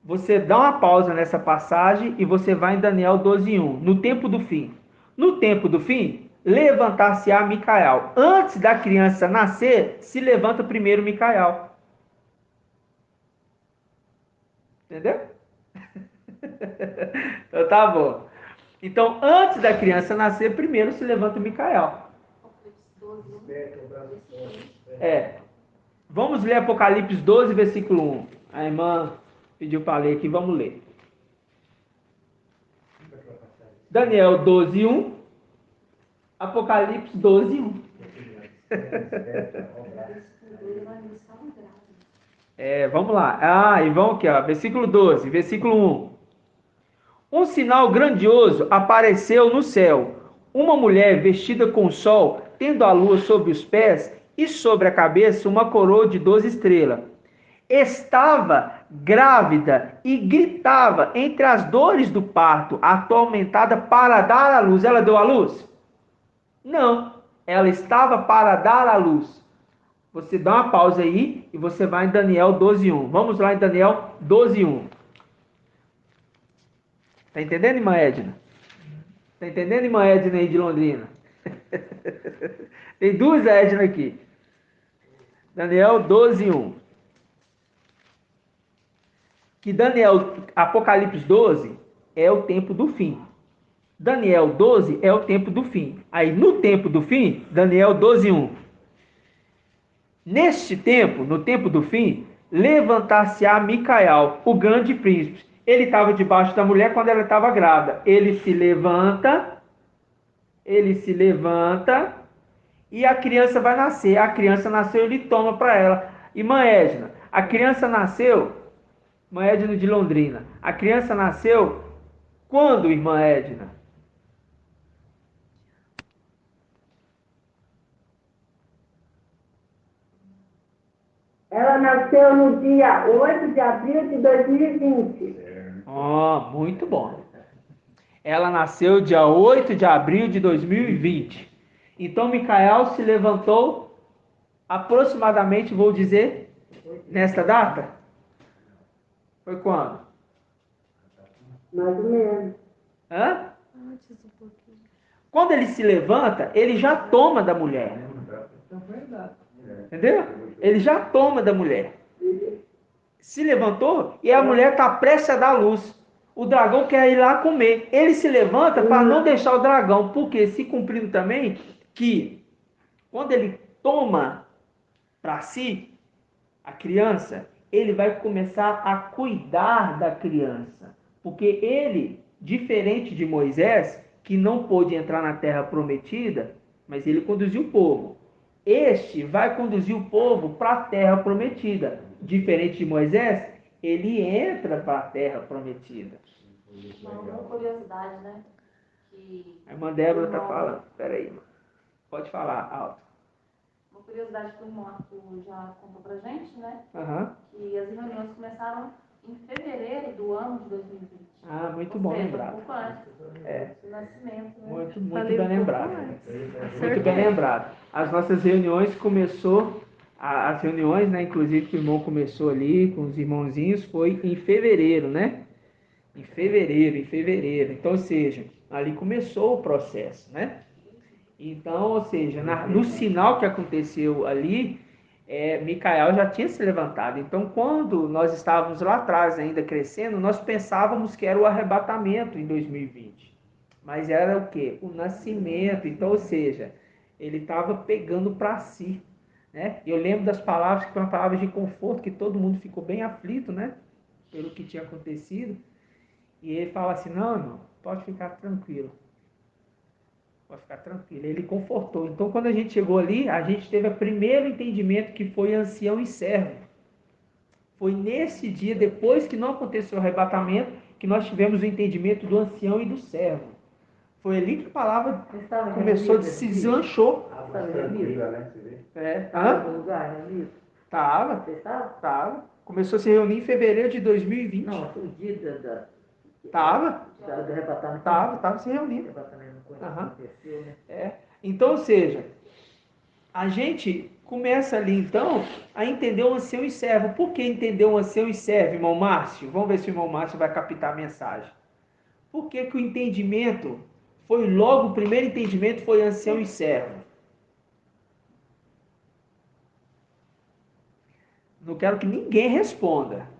Você dá uma pausa nessa passagem e você vai em Daniel 12:1, no tempo do fim. No tempo do fim, levantar-se-á Micael. Antes da criança nascer, se levanta primeiro Micael. Entendeu? Então tá bom. Então, antes da criança nascer, primeiro se levanta o Micael. Vamos ler Apocalipse 12, versículo 1. A irmã pediu para ler aqui, vamos ler. Daniel 12:1. Apocalipse 12:1. Vamos lá. E vamos aqui, ó, versículo 12, versículo 1. Um sinal grandioso apareceu no céu. Uma mulher vestida com o sol, tendo a lua sobre os pés e sobre a cabeça uma coroa de 12 estrelas. Estava grávida e gritava entre as dores do parto, atormentada para dar à luz. Ela deu à luz? Não. Ela estava para dar à luz. Você dá uma pausa aí e você vai em Daniel 12:1. Vamos lá em Daniel 12:1. Tá entendendo, irmã Edna? Tá entendendo, irmã Edna aí de Londrina? Tem duas Edna aqui. Daniel 12:1. Que Apocalipse 12 é o tempo do fim. Daniel 12 é o tempo do fim. Aí no tempo do fim, Daniel 12:1. Neste tempo, no tempo do fim, levantar-se-á Micael, o grande príncipe. Ele estava debaixo da mulher quando ela estava grávida. Ele se levanta e a criança vai nascer. A criança nasceu, ele toma para ela. Irmã Edna, a criança nasceu, irmã Edna de Londrina, a criança nasceu quando, irmã Edna? Ela nasceu no dia 8 de abril de 2020. Muito bom. Ela nasceu dia 8 de abril de 2020. Então, Micael se levantou aproximadamente, vou dizer, nesta data? Foi quando? Mais ou menos. Hã? Quando ele se levanta, ele já toma da mulher. Entendeu? Ele já toma da mulher. Se levantou e a mulher está prestes a dar luz. O dragão quer ir lá comer. Ele se levanta para não deixar o dragão. Porque se cumprindo também que quando ele toma para si a criança, ele vai começar a cuidar da criança. Porque ele, diferente de Moisés, que não pôde entrar na terra prometida, mas ele conduziu o povo. Este vai conduzir o povo para a terra prometida. Diferente de Moisés, ele entra para a terra prometida. Uma curiosidade, né? Que a irmã Débora está falando. Espera aí, irmã. Pode falar alto. Uma curiosidade que o Marco já contou pra gente, né? Uhum. Que as reuniões começaram em fevereiro do ano de 2020. Muito bom lembrado. Um pouco antes do nascimento, né? Muito bem lembrado. Muito bem lembrado. As nossas reuniões as reuniões, né, inclusive que o irmão começou ali com os irmãozinhos, foi em fevereiro, né? Em fevereiro. Então, ou seja, ali começou o processo, né? Então, ou seja, no sinal que aconteceu ali, Micael já tinha se levantado. Então, quando nós estávamos lá atrás ainda crescendo, nós pensávamos que era o arrebatamento em 2020. Mas era o quê? O nascimento. Então, ou seja, ele estava pegando para si, né? Eu lembro das palavras que foram palavras de conforto, que todo mundo ficou bem aflito, né? Pelo que tinha acontecido. E ele fala assim, não, irmão, pode ficar tranquilo. Pode ficar tranquilo. Ele confortou. Então, quando a gente chegou ali, a gente teve o primeiro entendimento que foi ancião e servo. Foi nesse dia, depois que não aconteceu o arrebatamento, que nós tivemos o entendimento do ancião e do servo. Foi ali que a palavra começou, se deslanchou. Tava. Começou a se reunir em fevereiro de 2020. Não, o dia da... Tava se reunindo. Então, ou seja, a gente começa ali então a entender o ancião e servo. Por que entender o ancião e servo, irmão Márcio? Vamos ver se o irmão Márcio vai captar a mensagem. Por que o entendimento foi logo, o primeiro entendimento foi ancião e servo? Não quero que ninguém responda.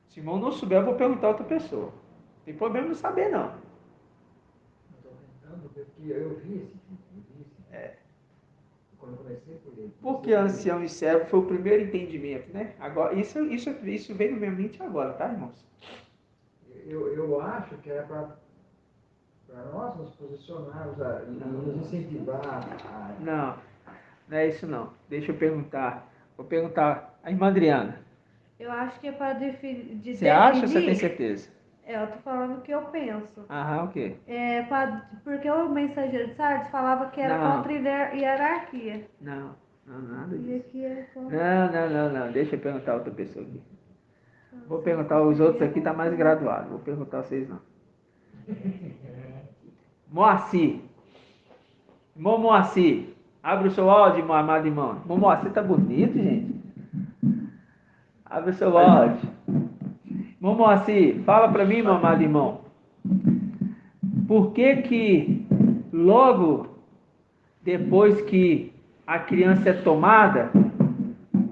Se o irmão não souber, eu vou perguntar a outra pessoa. Não tem problema não saber, não. Eu vi esse. Quando eu comecei por ele. Porque ancião e servo foi o primeiro entendimento, né? Agora, isso veio na minha mente agora, tá, irmãos? Eu acho que era para nós nos posicionarmos, nos incentivar. Não é isso não. Deixa eu perguntar. Vou perguntar a irmã Adriana. Eu acho que é para definir. Você acha ou você tem certeza? Eu tô falando o que eu penso. Aham, o quê? Porque o mensageiro de Sardes falava que era contra hierarquia. Não, nada E disso. aqui é contra... Não. Deixa eu perguntar a outra pessoa aqui. Vou perguntar os outros aqui, tá mais graduado. Vou perguntar vocês não. Moacir. Irmão Moacir. Abre o seu áudio, meu amado irmão. Irmão Moacir tá bonito, gente. Abre o seu áudio. Irmão Moacir, fala para mim, meu amado irmão. Por que logo depois que a criança é tomada,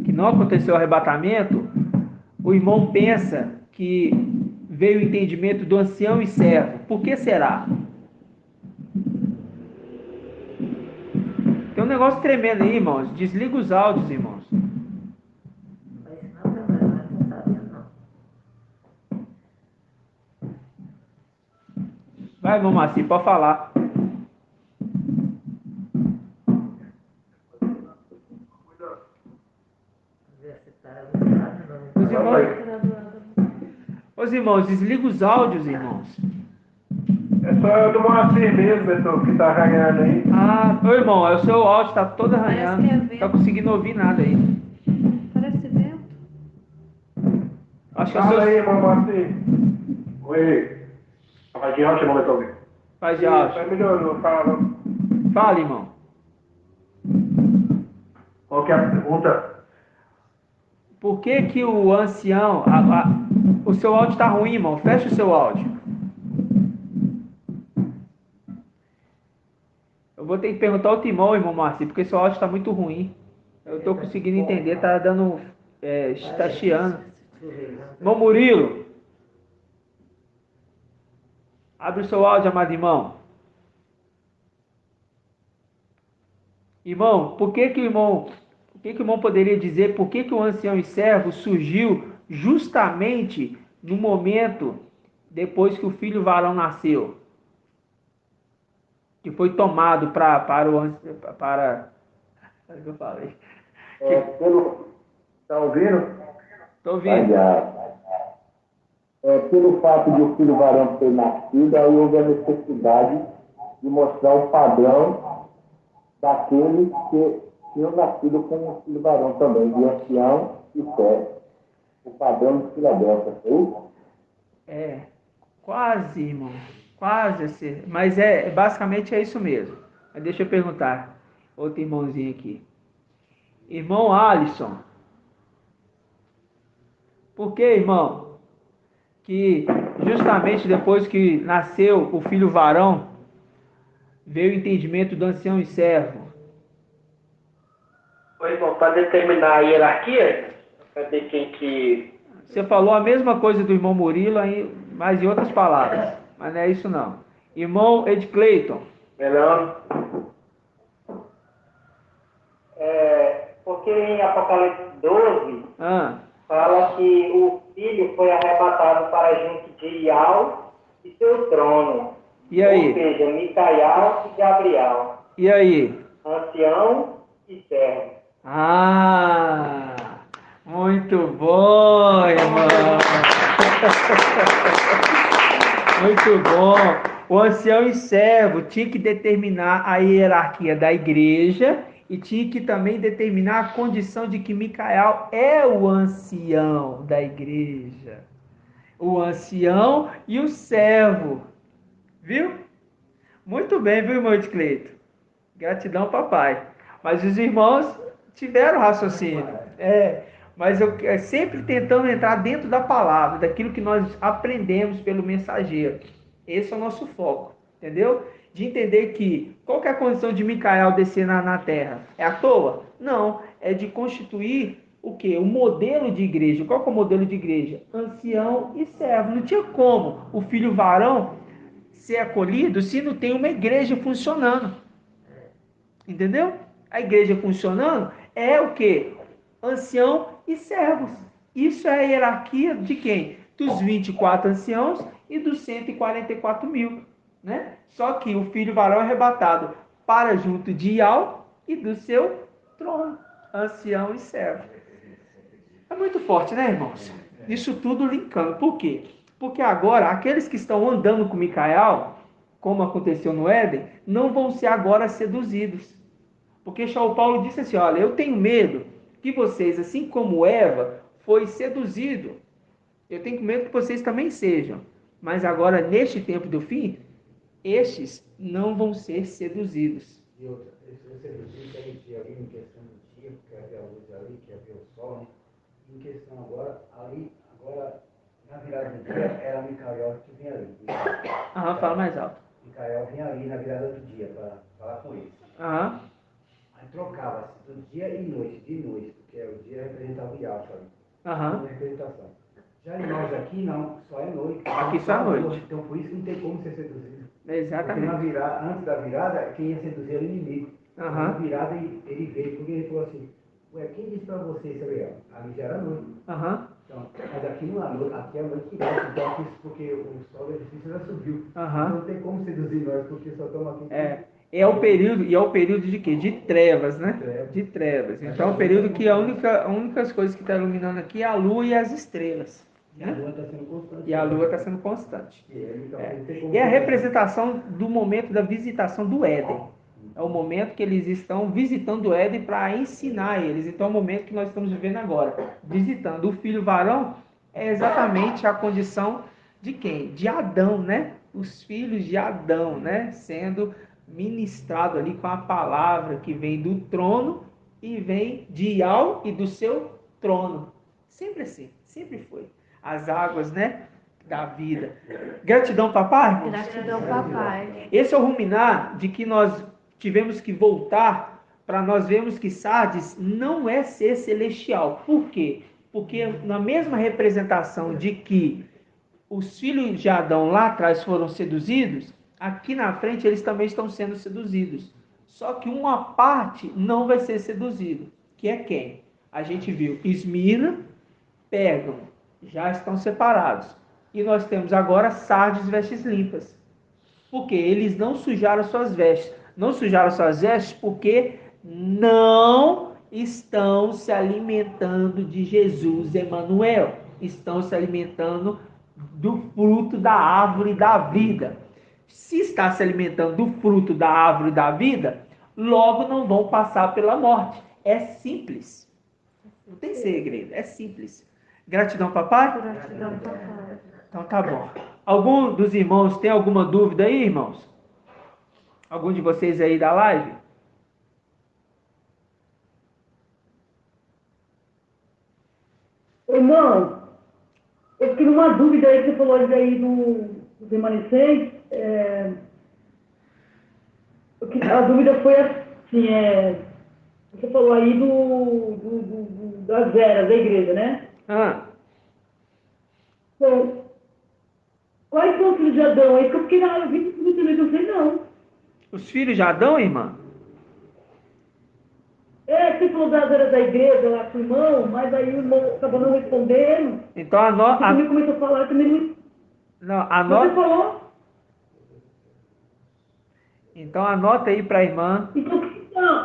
que não aconteceu o arrebatamento, o irmão pensa que veio o entendimento do ancião e servo? Por que será? Tem um negócio tremendo aí, irmãos. Desliga os áudios, irmãos. Vai, irmão Marcinho, pode falar. Os irmãos, desliga os áudios, irmãos. É só do Moacir mesmo, pessoal, que tá arranhando aí. Ô irmão, o seu áudio tá todo arranhando. Não tá conseguindo ouvir nada aí. Parece vento. Acho que Fala aí, irmão Moacir. Oi. Vai de áudio, irmão, ouvir. Vai de áudio. Melhorou, fala. Fala, irmão. Qual que é a pergunta? Por que o ancião... o seu áudio tá ruim, irmão. Fecha o seu áudio. Eu vou ter que perguntar ao Timão, irmão Marci, porque seu áudio está muito ruim. Eu estou conseguindo entender, tá dando... está chiando. Irmão Murilo. Abre o seu áudio, amado irmão. Irmão, por que o irmão poderia dizer por que o ancião e servo surgiu justamente no momento depois que o filho varão nasceu? Que foi tomado para o que eu falei? Tá ouvindo? Tô ouvindo. Pelo fato de o filho varão ter nascido, aí houve a necessidade de mostrar o padrão daqueles que tinham nascido com o filho varão também, de ancião e servo. O padrão de Filadélfia, foi isso? Quase, irmão. Quase assim. Mas basicamente é isso mesmo. Mas deixa eu perguntar. Outro irmãozinho aqui. Irmão Alisson. Por que, irmão, que justamente depois que nasceu o filho varão, veio o entendimento do ancião e servo. Oi, irmão, para determinar a hierarquia, para ver quem que... Você falou a mesma coisa do irmão Murilo, mas em outras palavras. Mas não é isso não. Irmão Ed Clayton. Melhor. Porque em Apocalipse 12, fala que o filho foi arrebatado para junto de Ial e seu trono. E aí? Ou seja, Micael e Gabriel. E aí? Ancião e servo. Ah, muito bom, irmão. Muito bom. O ancião e servo tinha que determinar a hierarquia da igreja e tinha que também determinar a condição de que Micael é o ancião da igreja. O ancião e o servo. Viu? Muito bem, viu, irmão de Cleito? Gratidão, papai. Mas os irmãos tiveram raciocínio. Mas eu sempre tentando entrar dentro da palavra, daquilo que nós aprendemos pelo mensageiro. Esse é o nosso foco, entendeu? De entender que qual que é a condição de Micael descer na terra? É à toa? Não, é de constituir o quê? O modelo de igreja. Qual que é o modelo de igreja? Ancião e servo. Não tinha como o filho varão ser acolhido se não tem uma igreja funcionando. Entendeu? A igreja funcionando é o quê? Ancião e servos. Isso é a hierarquia de quem? Dos 24 anciãos e dos 144 mil. Né? Só que o filho varão é arrebatado para junto de Ial e do seu trono. Ancião e servo. É muito forte, né, irmãos? Isso tudo linkando. Por quê? Porque agora, aqueles que estão andando com Micael, como aconteceu no Éden, não vão ser agora seduzidos. Porque São Paulo disse assim, olha, eu tenho medo que vocês, assim como Eva foi seduzido, eu tenho medo que vocês também sejam. Mas agora, neste tempo do fim, estes não vão ser seduzidos. E outra, esse seduzido que a gente tinha ali em questão do dia, porque havia a luz ali, que havia o sol, né? Em questão agora, na virada do dia, era Micael que vinha ali. Fala mais alto. Micael vinha ali na virada do dia para falar com eles. Aí trocava-se do dia e noite, de noite, porque o dia representava o Yahweh ali. Representação. Já em nós aqui, não, só é noite. Aqui só é noite. Então por isso que não tem como ser seduzido. Exatamente. Porque antes da virada, quem ia seduzir era o inimigo. Na virada ele veio, porque ele falou assim, quem disse para você, seu Leão? Ali já era noite. Então, mas aqui não há noite, aqui é noite direto, então porque o sol da justiça já subiu. Não tem como seduzir nós, porque só estamos aqui. É o período de quê? De trevas, né? De trevas. Então é o período que a única coisa que está iluminando aqui é a lua e as estrelas. E a lua está sendo constante. E a lua está sendo constante. E é a representação do momento da visitação do Éden. É o momento que eles estão visitando o Éden para ensinar eles. Então é o momento que nós estamos vivendo agora. Visitando. O filho varão é exatamente a condição de quem? De Adão, né? Os filhos de Adão, né? Sendo ministrado ali com a palavra que vem do trono e vem de Ial e do seu trono. Sempre assim, sempre foi. As águas, né, da vida. Gratidão, papai? Gratidão, papai. Esse é o ruminar de que nós tivemos que voltar para nós vermos que Sardes não é ser celestial. Por quê? Porque na mesma representação de que os filhos de Adão lá atrás foram seduzidos, aqui na frente eles também estão sendo seduzidos. Só que uma parte não vai ser seduzido. Que é quem? A gente viu Esmirna, Pérgamo, já estão separados. E nós temos agora Sardes, vestes limpas. Porque eles não sujaram suas vestes. Não sujaram suas vestes porque não estão se alimentando de Jesus Emanuel. Estão se alimentando do fruto da árvore da vida. Se está se alimentando do fruto da árvore da vida, logo não vão passar pela morte. É simples. Não tem segredo, é simples. Gratidão, papai? Gratidão, papai. Então tá bom. Algum dos irmãos tem alguma dúvida aí, irmãos? Algum de vocês aí da live? Irmão, Eu fiquei numa dúvida aí que você falou aí dos remanescentes. A dúvida foi assim, você falou aí das eras da igreja, né? Então, quais são os filhos de Adão aí? Porque eu fiquei na vida não sei não. Os filhos de Adão, irmã? Você falou das eras da igreja lá com o irmão, mas aí o irmão acabou não respondendo. Então Você também começou a falar, também não... Você falou? Então anota aí para a irmã.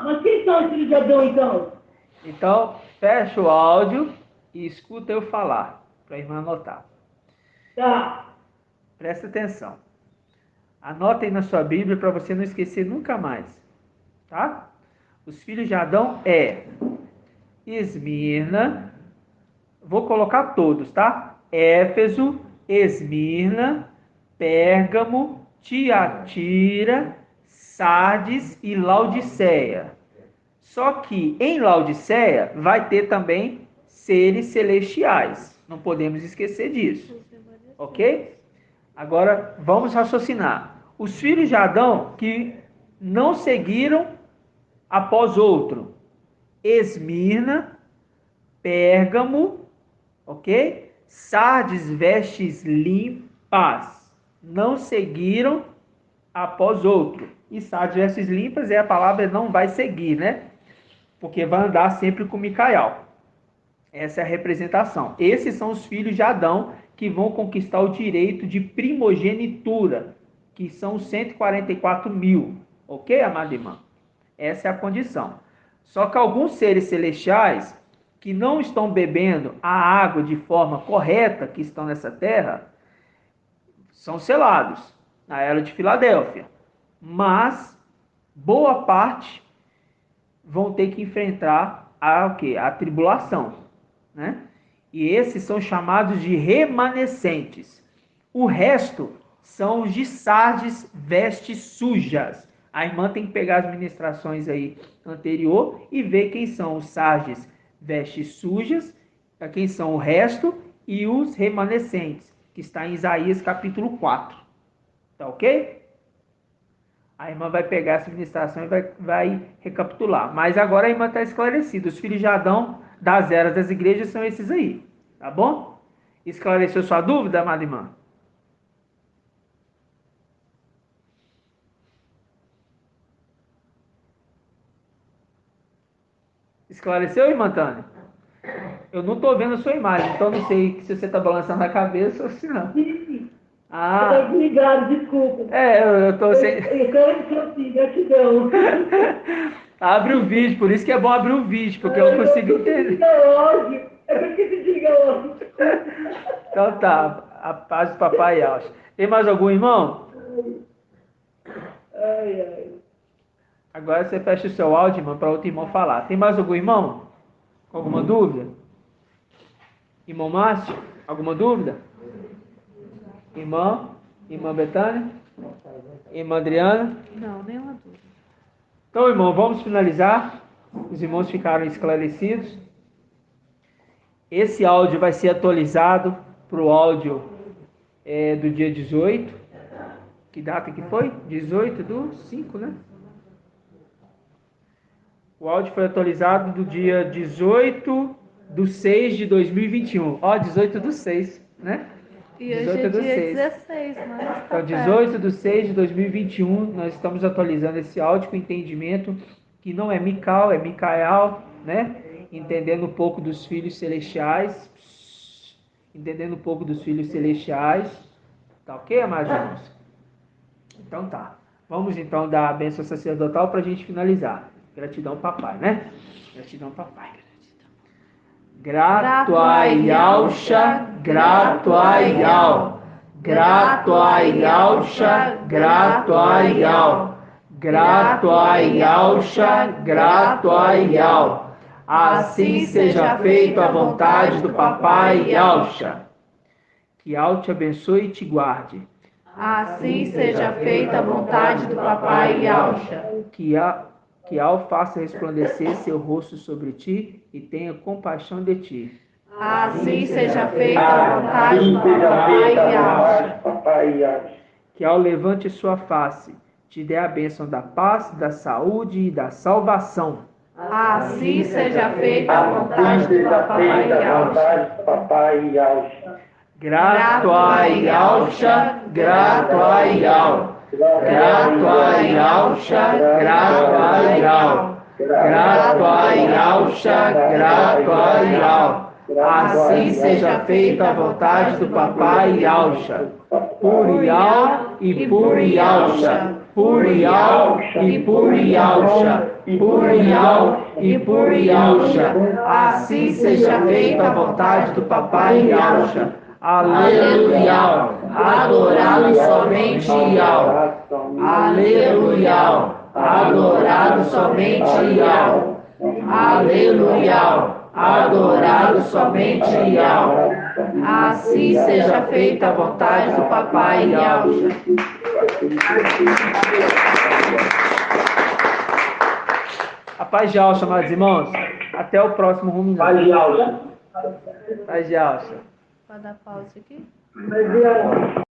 Mas quem são os filhos de Adão, então? Então, fecha o áudio e escuta eu falar, para a irmã anotar. Tá. Presta atenção. Anota aí na sua Bíblia para você não esquecer nunca mais. Tá? Os filhos de Adão Esmirna. Vou colocar todos, tá? Éfeso, Esmirna, Pérgamo, Tiatira, Sardes e Laodiceia. Só que em Laodiceia vai ter também seres celestiais. Não podemos esquecer disso. Ok? Agora vamos raciocinar. Os filhos de Adão que não seguiram após outro. Esmirna, Pérgamo, ok? Sardes, vestes limpas. Não seguiram após outro. E Sardes, vestes limpas é a palavra não vai seguir, né? Porque vai andar sempre com Micael. Essa é a representação. Esses são os filhos de Adão que vão conquistar o direito de primogenitura, que são 144 mil. Ok, amada irmã? Essa é a condição. Só que alguns seres celestiais que não estão bebendo a água de forma correta, que estão nessa terra, são selados na era de Filadélfia. Mas boa parte vão ter que enfrentar a tribulação, né? E esses são chamados de remanescentes. O resto são os de Sardes, vestes sujas. A irmã tem que pegar as ministrações aí anterior e ver quem são os Sardes, vestes sujas, quem são o resto e os remanescentes, que está em Isaías capítulo 4. Tá ok? A irmã vai pegar essa ministração e vai recapitular. Mas agora a irmã está esclarecida. Os filhos de Adão das eras das igrejas são esses aí. Tá bom? Esclareceu sua dúvida, amada irmã? Esclareceu, irmã Tânia? Eu não estou vendo a sua imagem, então não sei se você está balançando a cabeça ou se não. Sim. Ah. Eu tô desligado, desculpa. Eu estou sem... Eu quero assim, gratidão. Abre o vídeo, por isso que é bom abrir o vídeo, porque eu consigo entender. É por que se diga hoje. Então tá, a paz do papai Alves. Tem mais algum irmão? Ai. Agora você fecha o seu áudio, irmão, para outro irmão falar. Tem mais algum irmão? Com alguma dúvida? Irmão Márcio? Alguma dúvida? Irmã Betânia? Irmã Adriana? Não, nenhuma dúvida. Então, irmão, vamos finalizar. Os irmãos ficaram esclarecidos. Esse áudio vai ser atualizado para o áudio do dia 18. Que data que foi? 18/5, né? O áudio foi atualizado do dia 18/6/2021. 18/6, né? E hoje é dia 16, mas então, 18/6/2021, nós estamos atualizando esse áudio com entendimento que não é Mical, é Micael, né? Entendendo um pouco dos filhos celestiais. Tá ok, amados irmãos? Então tá. Vamos então dar a bênção sacerdotal para a gente finalizar. Gratidão, papai, né? Gratidão, papai. Grato a Yalcha, grato a Yal. Grato a Yalcha, grato a Yal. Grato a Yalcha, grato a Yal. Assim seja feita a vontade do papai Yalcha. Que Yal te abençoe e te guarde. Assim seja feita a vontade do papai Yalcha. Que Yal faça resplandecer seu rosto sobre ti e tenha compaixão de ti. Assim seja feita a vontade do Papai Yahweh. Papai Yahweh. Que ao levante sua face, te dê a bênção da paz, da saúde e da salvação. Assim seja feita a vontade do Papai Yahweh. Grato a Yahusha, grato a Yahweh. Grato a Yahusha, grato a Yahweh. Grato a Yahusha, grato a Yahweh. Assim seja feita a vontade do Papai Yahusha. Por Yah e por Yahusha. Por Yah e por Yahusha. Por Yah e por Yahusha. Assim seja feita a vontade do Papai Yahusha. Aleluia. Adorado somente Yah. Aleluia. Adorado somente Yah. Aleluia. Adorado somente Yahweh. Assim seja feita a vontade do Papai Yahweh. A paz de Yahweh, amados irmãos. Até o próximo Ruminante. Paz de Yahweh. Paz de Yahweh. Pode dar pausa aqui? Mas,